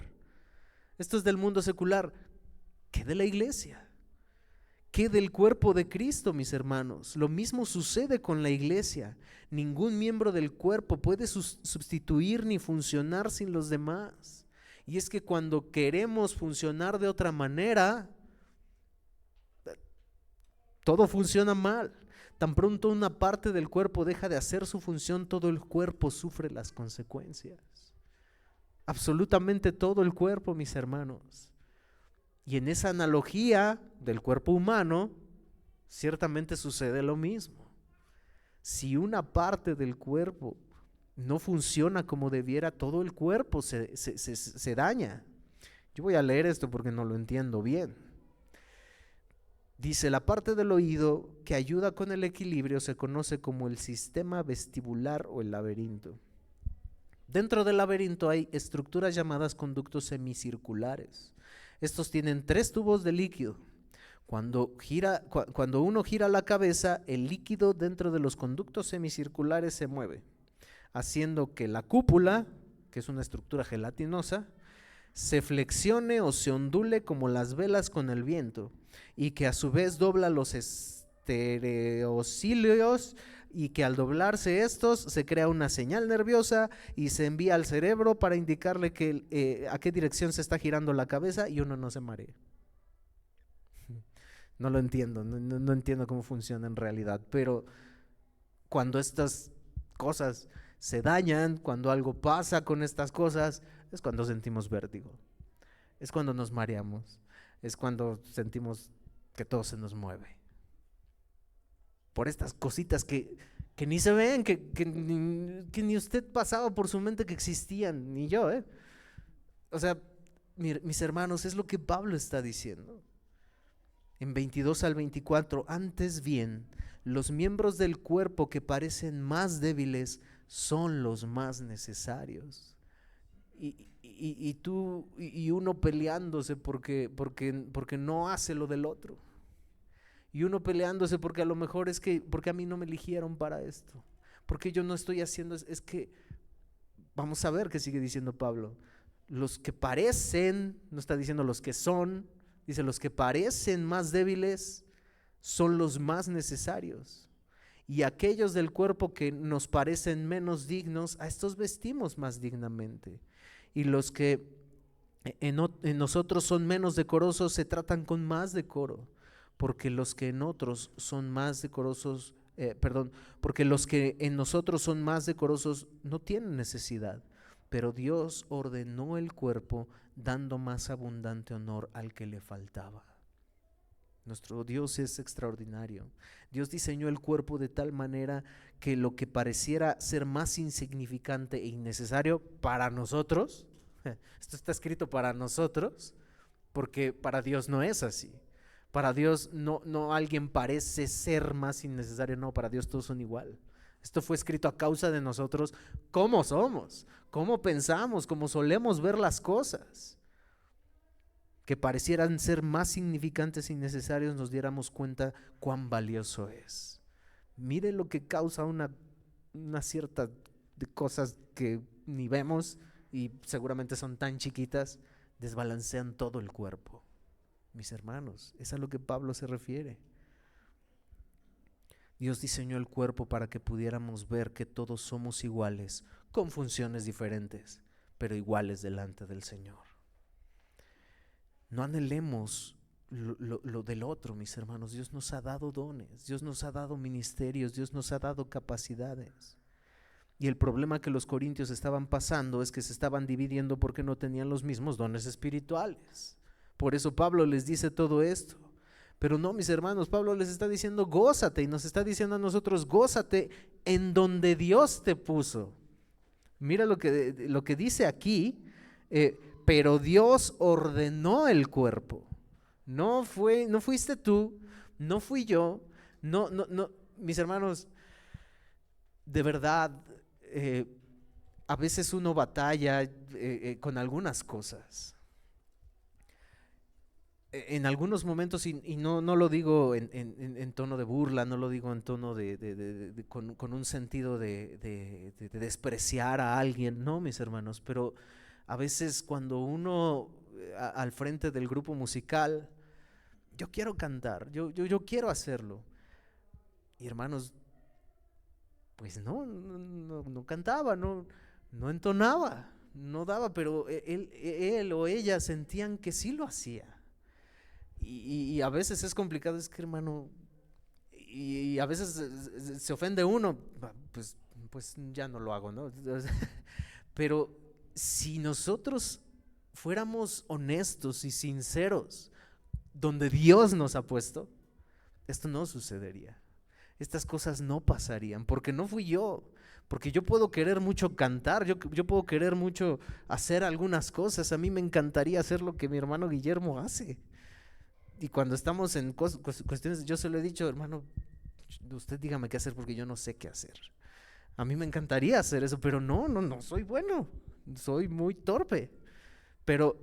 Esto es del mundo secular. ¿Qué de la iglesia? ¿Qué del cuerpo de Cristo, mis hermanos? Lo mismo sucede con la iglesia. Ningún miembro del cuerpo puede sustituir ni funcionar sin los demás. Y es que cuando queremos funcionar de otra manera, todo funciona mal. Tan pronto una parte del cuerpo deja de hacer su función, todo el cuerpo sufre las consecuencias. Absolutamente todo el cuerpo, mis hermanos. Y en esa analogía del cuerpo humano, ciertamente sucede lo mismo. Si una parte del cuerpo no funciona como debiera, todo el cuerpo se daña. Yo voy a leer esto porque no lo entiendo bien. Dice: la parte del oído que ayuda con el equilibrio se conoce como el sistema vestibular o el laberinto. Dentro del laberinto hay estructuras llamadas conductos semicirculares. Estos tienen 3 tubos de líquido. Cuando uno gira la cabeza, el líquido dentro de los conductos semicirculares se mueve, haciendo que la cúpula, que es una estructura gelatinosa, se flexione o se ondule como las velas con el viento, y que a su vez dobla los estereocilios, y que al doblarse estos se crea una señal nerviosa y se envía al cerebro para indicarle a qué dirección se está girando la cabeza, y uno no se marea. No lo entiendo, no entiendo cómo funciona en realidad, pero cuando estas cosas se dañan, cuando algo pasa con estas cosas, es cuando sentimos vértigo, es cuando nos mareamos, es cuando sentimos que todo se nos mueve. Por estas cositas que ni se ven, que ni usted pasaba por su mente que existían, ni yo, O sea, mis hermanos, es lo que Pablo está diciendo. En 22 al 24, antes bien, los miembros del cuerpo que parecen más débiles son los más necesarios. Y uno peleándose porque no hace lo del otro. Y uno peleándose porque a lo mejor porque a mí no me eligieron para esto, porque yo no estoy haciendo, es que vamos a ver qué sigue diciendo Pablo. Los que parecen, no está diciendo los que son, dice los que parecen más débiles son los más necesarios. Y aquellos del cuerpo que nos parecen menos dignos, a estos vestimos más dignamente. Y los que en nosotros son menos decorosos se tratan con más decoro, porque los que en otros son más decorosos, porque los que en nosotros son más decorosos no tienen necesidad, pero Dios ordenó el cuerpo dando más abundante honor al que le faltaba. Nuestro Dios es extraordinario. Dios diseñó el cuerpo de tal manera que lo que pareciera ser más insignificante e innecesario para nosotros, esto está escrito para nosotros, porque para Dios no es así. Para Dios no alguien parece ser más innecesario, no, para Dios todos son igual. Esto fue escrito a causa de nosotros, cómo somos, cómo pensamos, cómo solemos ver las cosas, que parecieran ser más significantes e innecesarios, nos diéramos cuenta cuán valioso es. Mire lo que causa una cierta de cosas que ni vemos y seguramente son tan chiquitas, desbalancean todo el cuerpo. Mis hermanos, es a lo que Pablo se refiere. Dios diseñó el cuerpo para que pudiéramos ver que todos somos iguales, con funciones diferentes, pero iguales delante del Señor. No anhelemos lo del otro, mis hermanos. Dios nos ha dado dones, Dios nos ha dado ministerios, Dios nos ha dado capacidades. Y el problema que los corintios estaban pasando es que se estaban dividiendo porque no tenían los mismos dones espirituales. Por eso Pablo les dice todo esto. Pero no, mis hermanos, Pablo les está diciendo gózate, y nos está diciendo a nosotros gózate en donde Dios te puso. Mira lo que dice aquí, pero Dios ordenó el cuerpo. No fuiste tú, no fui yo, no, mis hermanos, de verdad, a veces uno batalla con algunas cosas. En algunos momentos, y no lo digo en tono de burla, no lo digo en tono con un sentido de despreciar a alguien, no, mis hermanos, pero a veces cuando uno al frente del grupo musical, yo quiero cantar, yo quiero hacerlo. Y hermanos, pues no cantaba, no entonaba, no daba, pero él o ella sentían que sí lo hacía. Y a veces es complicado, es que hermano, y a veces se ofende uno, pues ya no lo hago, ¿no? Pero si nosotros fuéramos honestos y sinceros, donde Dios nos ha puesto, esto no sucedería. Estas cosas no pasarían, porque no fui yo, porque yo puedo querer mucho cantar, yo puedo querer mucho hacer algunas cosas, a mí me encantaría hacer lo que mi hermano Guillermo hace. Y cuando estamos en cuestiones, yo se lo he dicho, hermano, usted dígame qué hacer porque yo no sé qué hacer. A mí me encantaría hacer eso, pero no soy bueno, soy muy torpe. Pero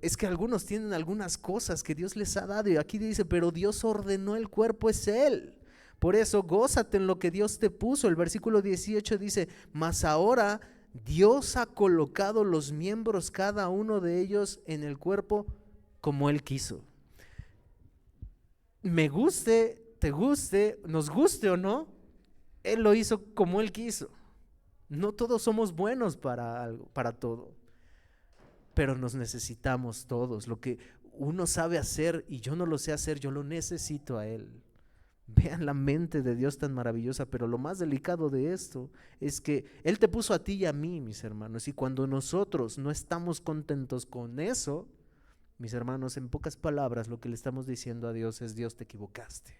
es que algunos tienen algunas cosas que Dios les ha dado, y aquí dice, pero Dios ordenó el cuerpo, es Él. Por eso gózate en lo que Dios te puso. El versículo 18 dice, mas ahora Dios ha colocado los miembros, cada uno de ellos, en el cuerpo como Él quiso. Me guste, te guste, nos guste o no, Él lo hizo como Él quiso. No todos somos buenos para algo, para todo, pero nos necesitamos todos. Lo que uno sabe hacer y yo no lo sé hacer, yo lo necesito a Él. Vean la mente de Dios tan maravillosa, pero lo más delicado de esto es que Él te puso a ti y a mí, mis hermanos, y cuando nosotros no estamos contentos con eso, mis hermanos, en pocas palabras, lo que le estamos diciendo a Dios es: Dios, te equivocaste.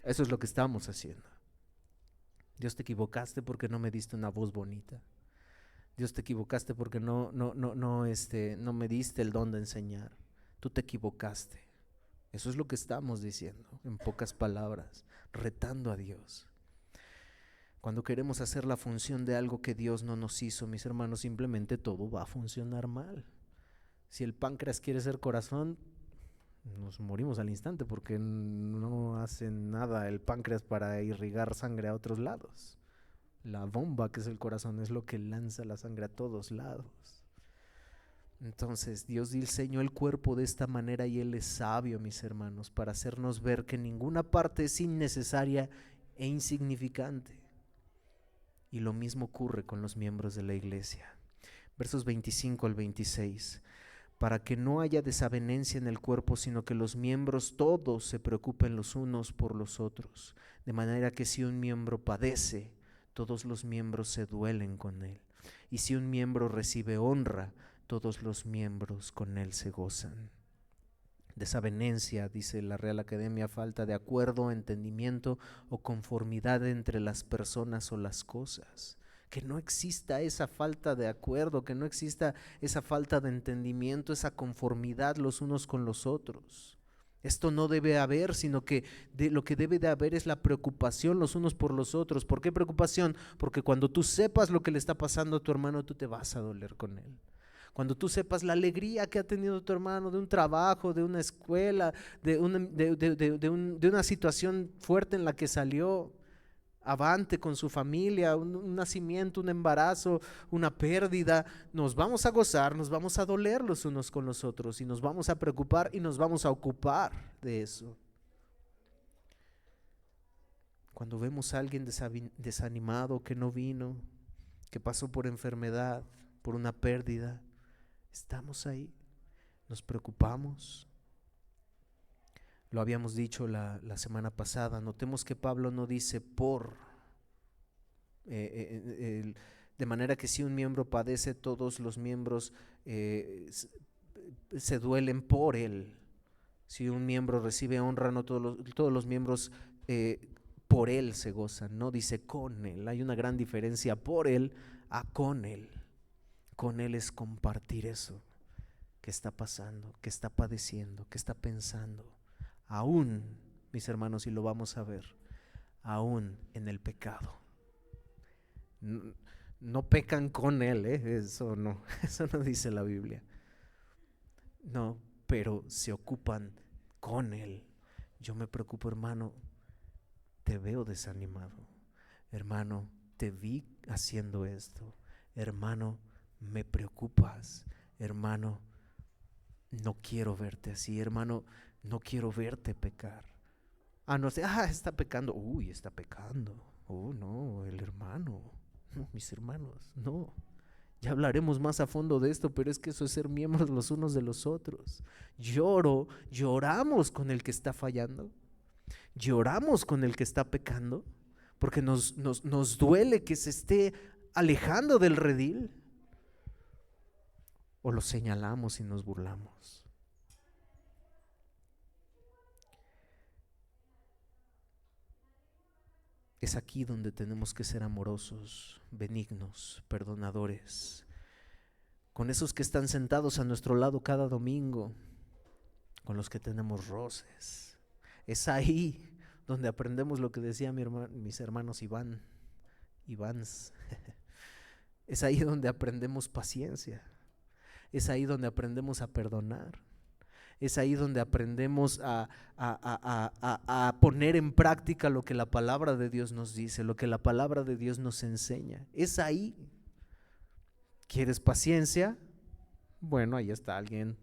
Eso es lo que estamos haciendo. Dios, te equivocaste porque no me diste una voz bonita. Dios, te equivocaste porque no me diste el don de enseñar. Tú te equivocaste. Eso es lo que estamos diciendo, en pocas palabras, retando a Dios. Cuando queremos hacer la función de algo que Dios no nos hizo, mis hermanos, simplemente todo va a funcionar mal. Si el páncreas quiere ser corazón, nos morimos al instante porque no hace nada el páncreas para irrigar sangre a otros lados. La bomba que es el corazón es lo que lanza la sangre a todos lados. Entonces Dios diseñó el cuerpo de esta manera y Él es sabio, mis hermanos, para hacernos ver que ninguna parte es innecesaria e insignificante. Y lo mismo ocurre con los miembros de la iglesia. Versos 25 al 26. Para que no haya desavenencia en el cuerpo, sino que los miembros todos se preocupen los unos por los otros. De manera que si un miembro padece, todos los miembros se duelen con él. Y si un miembro recibe honra, todos los miembros con él se gozan. Desavenencia, dice la Real Academia, falta de acuerdo, entendimiento o conformidad entre las personas o las cosas. Que no exista esa falta de acuerdo, que no exista esa falta de entendimiento, esa conformidad los unos con los otros. Esto no debe haber, sino que lo que debe de haber es la preocupación los unos por los otros. ¿Por qué preocupación? Porque cuando tú sepas lo que le está pasando a tu hermano, tú te vas a doler con él. Cuando tú sepas la alegría que ha tenido tu hermano de un trabajo, de una escuela, de una situación fuerte en la que salió avante con su familia, un nacimiento, un embarazo, una pérdida, nos vamos a gozar, nos vamos a doler los unos con los otros y nos vamos a preocupar y nos vamos a ocupar de eso. Cuando vemos a alguien desanimado, que no vino, que pasó por enfermedad, por una pérdida, estamos ahí, nos preocupamos, Lo habíamos dicho la semana pasada. Notemos que Pablo no dice por, de manera que si un miembro padece, todos los miembros se duelen por él. Si un miembro recibe honra, no todos los miembros por él se gozan. No dice con él. Hay una gran diferencia por él a con él. Con él es compartir eso que está pasando, que está padeciendo, que está pensando. Aún, mis hermanos, y lo vamos a ver, aún en el pecado. No pecan con él, eso no dice la Biblia. No, pero se ocupan con él. Yo me preocupo, hermano, te veo desanimado. Hermano, te vi haciendo esto. Hermano, me preocupas. Hermano, no quiero verte así. Hermano, no quiero verte pecar. No sé, está pecando. Está pecando. No, el hermano. No, mis hermanos, no. Ya hablaremos más a fondo de esto, pero es que eso es ser miembros los unos de los otros. Lloramos con el que está fallando. Lloramos con el que está pecando, porque nos duele que se esté alejando del redil. O lo señalamos y nos burlamos. Es aquí donde tenemos que ser amorosos, benignos, perdonadores, con esos que están sentados a nuestro lado cada domingo, con los que tenemos roces. Es ahí donde aprendemos lo que decía mis hermanos Iváns. Es ahí donde aprendemos paciencia. Es ahí donde aprendemos a perdonar. Es ahí donde aprendemos a poner en práctica lo que la palabra de Dios nos dice, lo que la palabra de Dios nos enseña. Es ahí. ¿Quieres paciencia? Bueno, ahí está alguien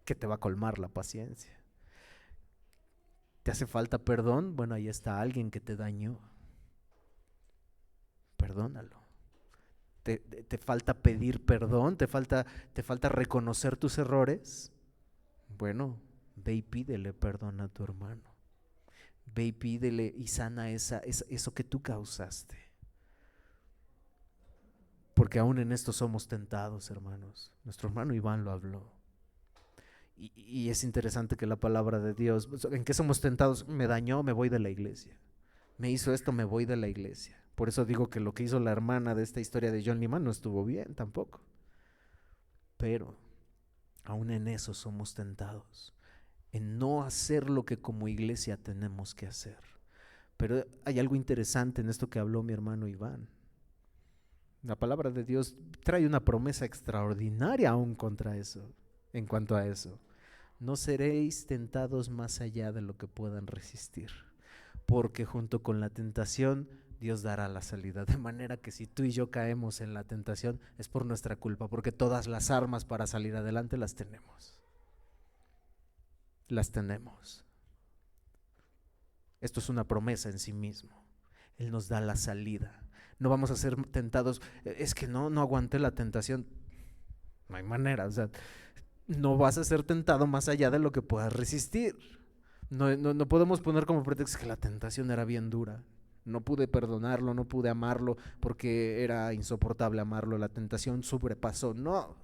que te va a colmar la paciencia. ¿Te hace falta perdón? Bueno, ahí está alguien que te dañó. Perdónalo. ¿Te falta pedir perdón? ¿Te falta reconocer tus errores? Bueno, ve y pídele perdón a tu hermano. Ve y pídele y sana eso que tú causaste. Porque aún en esto somos tentados, hermanos. Nuestro hermano Iván lo habló. Y es interesante que la palabra de Dios, ¿en qué somos tentados? Me dañó, me voy de la iglesia. Me hizo esto, me voy de la iglesia. Por eso digo que lo que hizo la hermana de esta historia de John Lehman no estuvo bien tampoco. Pero aún en eso somos tentados, en no hacer lo que como iglesia tenemos que hacer. Pero hay algo interesante en esto que habló mi hermano Iván. La palabra de Dios trae una promesa extraordinaria aún contra eso, en cuanto a eso. No seréis tentados más allá de lo que puedan resistir, porque junto con la tentación Dios dará la salida, de manera que si tú y yo caemos en la tentación es por nuestra culpa, porque todas las armas para salir adelante las tenemos. Esto es una promesa en sí mismo. Él nos da la salida. No vamos a ser tentados. Es que no aguanté la tentación. No hay manera. O sea, no vas a ser tentado más allá de lo que puedas resistir. No podemos poner como pretexto que la tentación era bien dura. No pude perdonarlo, no pude amarlo porque era insoportable amarlo. La tentación sobrepasó. No,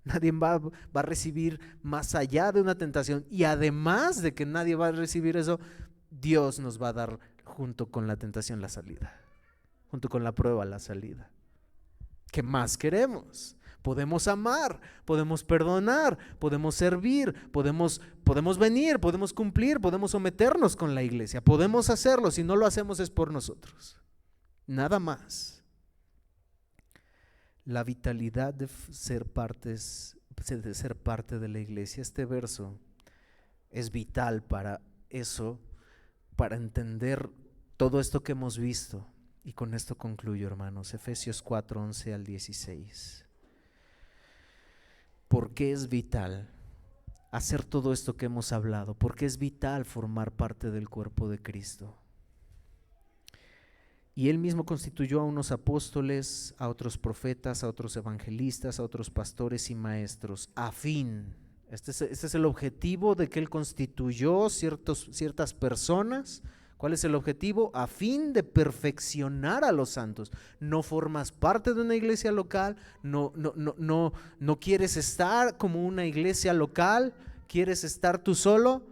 nadie va a recibir más allá de una tentación. Y además de que nadie va a recibir eso, Dios nos va a dar junto con la tentación la salida, junto con la prueba la salida. ¿Qué más queremos? Podemos amar, podemos perdonar, podemos servir, podemos venir, podemos cumplir, podemos someternos con la iglesia, podemos hacerlo. Si no lo hacemos es por nosotros, nada más. La vitalidad de ser parte de la iglesia, este verso es vital para eso, para entender todo esto que hemos visto. Y con esto concluyo, hermanos. Efesios 4, 11 al 16. ¿Por qué es vital hacer todo esto que hemos hablado? ¿Por qué es vital formar parte del cuerpo de Cristo? Y Él mismo constituyó a unos apóstoles, a otros profetas, a otros evangelistas, a otros pastores y maestros, a fin Este es el objetivo de que Él constituyó ciertas personas. ¿Cuál es el objetivo? A fin de perfeccionar a los santos. No formas parte de una iglesia local, no quieres estar como una iglesia local, quieres estar tú solo,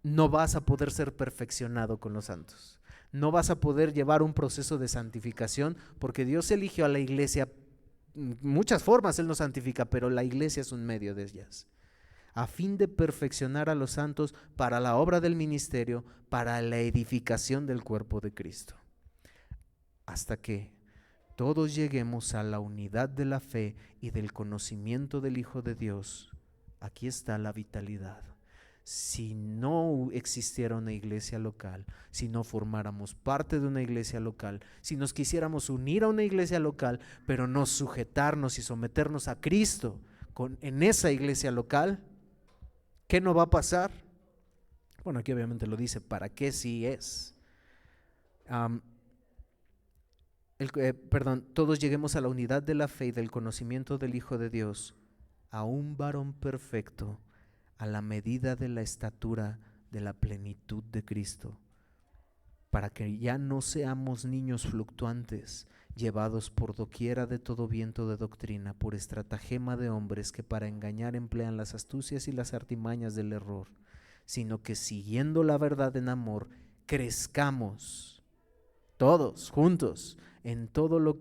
no vas a poder ser perfeccionado con los santos. No vas a poder llevar un proceso de santificación, porque Dios eligió a la iglesia. Muchas formas Él nos santifica, pero la iglesia es un medio de ellas, a fin de perfeccionar a los santos para la obra del ministerio, para la edificación del cuerpo de Cristo, hasta que todos lleguemos a la unidad de la fe y del conocimiento del Hijo de Dios. Aquí está la vitalidad. Si no existiera una iglesia local, si no formáramos parte de una iglesia local, si nos quisiéramos unir a una iglesia local, pero no sujetarnos y someternos a Cristo en esa iglesia local, ¿qué no va a pasar? Bueno, aquí obviamente lo dice, ¿para qué sí es? Todos lleguemos a la unidad de la fe y del conocimiento del Hijo de Dios, a un varón perfecto, a la medida de la estatura de la plenitud de Cristo, para que ya no seamos niños fluctuantes, llevados por doquiera de todo viento de doctrina, por estratagema de hombres que para engañar emplean las astucias y las artimañas del error, sino que siguiendo la verdad en amor, crezcamos todos juntos en todo lo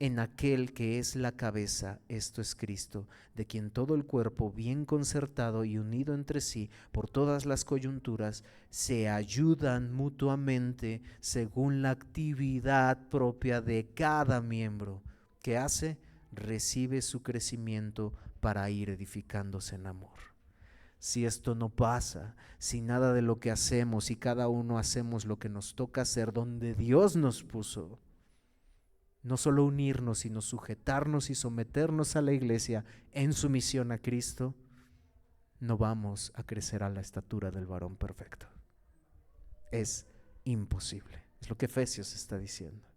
en aquel que es la cabeza, esto es Cristo, de quien todo el cuerpo, bien concertado y unido entre sí por todas las coyunturas, se ayudan mutuamente según la actividad propia de cada miembro. ¿Qué hace? Recibe su crecimiento para ir edificándose en amor. Si esto no pasa, si nada de lo que hacemos y cada uno hacemos lo que nos toca hacer donde Dios nos puso, no solo unirnos, sino sujetarnos y someternos a la iglesia en sumisión a Cristo, no vamos a crecer a la estatura del varón perfecto. Es imposible. Es lo que Efesios está diciendo.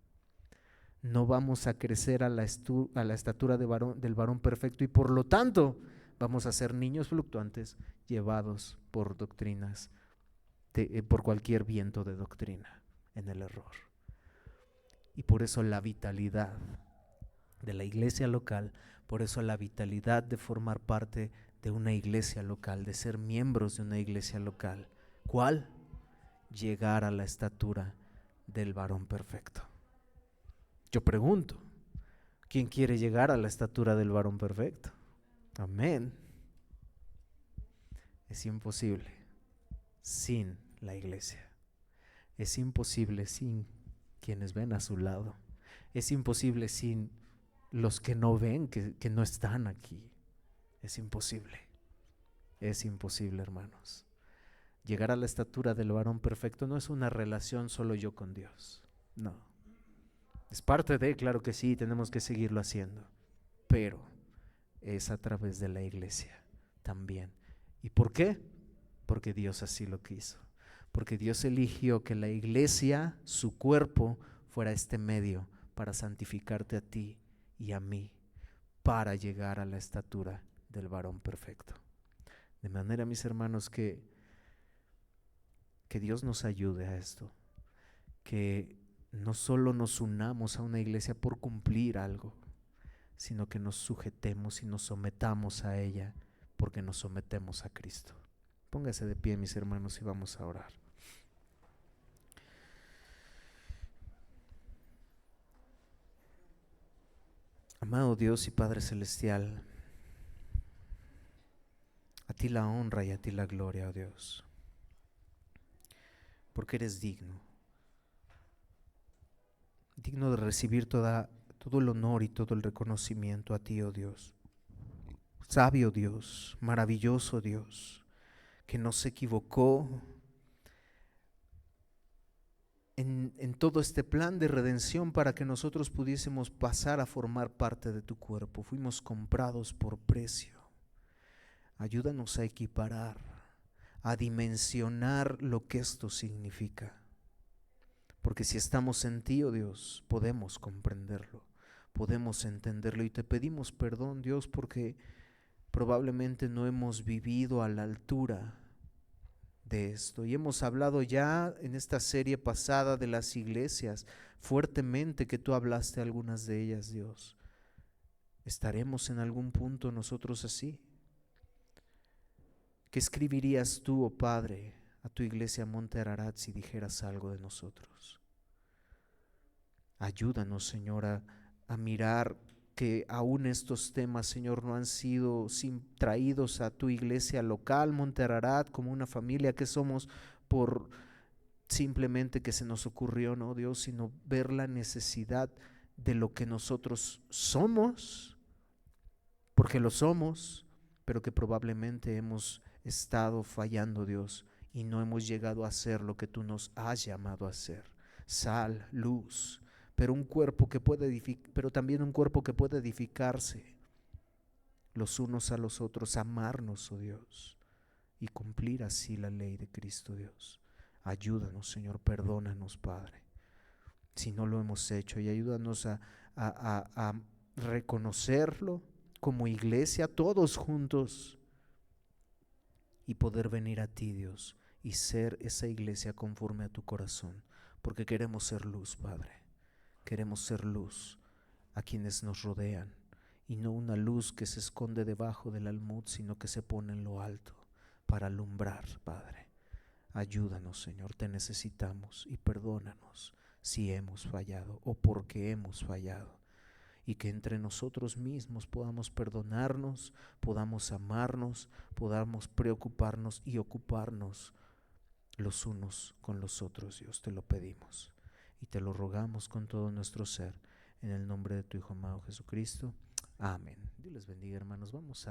No vamos a crecer a la estatura del varón perfecto, y por lo tanto vamos a ser niños fluctuantes llevados por doctrinas, por cualquier viento de doctrina en el error. Y por eso la vitalidad de la iglesia local, por eso la vitalidad de formar parte de una iglesia local, de ser miembros de una iglesia local. ¿Cuál? Llegar a la estatura del varón perfecto. Yo pregunto, ¿quién quiere llegar a la estatura del varón perfecto? Amén. Es imposible sin la iglesia. Es imposible sin quienes ven a su lado. Es imposible sin los que no ven, que no están aquí. Es imposible. Es imposible, hermanos. Llegar a la estatura del varón perfecto no es una relación solo yo con Dios. No. Es parte de, claro que sí, tenemos que seguirlo haciendo. Pero es a través de la iglesia también. ¿Y por qué? Porque Dios así lo quiso. Porque Dios eligió que la iglesia, su cuerpo, fuera este medio para santificarte a ti y a mí, para llegar a la estatura del varón perfecto. De manera, mis hermanos, que Dios nos ayude a esto, que no solo nos unamos a una iglesia por cumplir algo, sino que nos sujetemos y nos sometamos a ella porque nos sometemos a Cristo. Póngase de pie, mis hermanos, y vamos a orar. Amado Dios y Padre Celestial, a ti la honra y a ti la gloria, oh Dios, porque eres digno de recibir todo el honor y todo el reconocimiento a ti, oh Dios. Sabio Dios, maravilloso Dios, que no se equivocó en todo este plan de redención para que nosotros pudiésemos pasar a formar parte de tu cuerpo. Fuimos comprados por precio. Ayúdanos a equiparar, a dimensionar lo que esto significa. Porque si estamos en ti, oh Dios, podemos comprenderlo, podemos entenderlo, y te pedimos perdón, Dios, porque probablemente no hemos vivido a la altura de esto. Y hemos hablado ya en esta serie pasada de las iglesias, fuertemente que tú hablaste a algunas de ellas, Dios. ¿Estaremos en algún punto nosotros así? ¿Qué escribirías tú, oh Padre, a tu iglesia Monte Ararat si dijeras algo de nosotros? Ayúdanos, Señor, a mirar que aún estos temas, Señor, no han sido traídos a tu iglesia local, Monte Ararat, como una familia que somos por simplemente que se nos ocurrió, no Dios, sino ver la necesidad de lo que nosotros somos, porque lo somos, pero que probablemente hemos estado fallando, Dios, y no hemos llegado a ser lo que tú nos has llamado a ser: sal, luz, pero un cuerpo que puede pero también un cuerpo que puede edificarse los unos a los otros, amarnos, oh Dios, y cumplir así la ley de Cristo, Dios. Ayúdanos, Señor, perdónanos, Padre, si no lo hemos hecho, y ayúdanos a reconocerlo como iglesia, todos juntos, y poder venir a ti, Dios, y ser esa iglesia conforme a tu corazón, porque queremos ser luz, Padre. Queremos ser luz a quienes nos rodean, y no una luz que se esconde debajo del almud, sino que se pone en lo alto para alumbrar, Padre. Ayúdanos, Señor, te necesitamos, y perdónanos si hemos fallado o porque hemos fallado, y que entre nosotros mismos podamos perdonarnos, podamos amarnos, podamos preocuparnos y ocuparnos los unos con los otros. Dios, te lo pedimos y te lo rogamos con todo nuestro ser, en el nombre de tu Hijo amado Jesucristo. Amén. Dios les bendiga, hermanos. Vamos a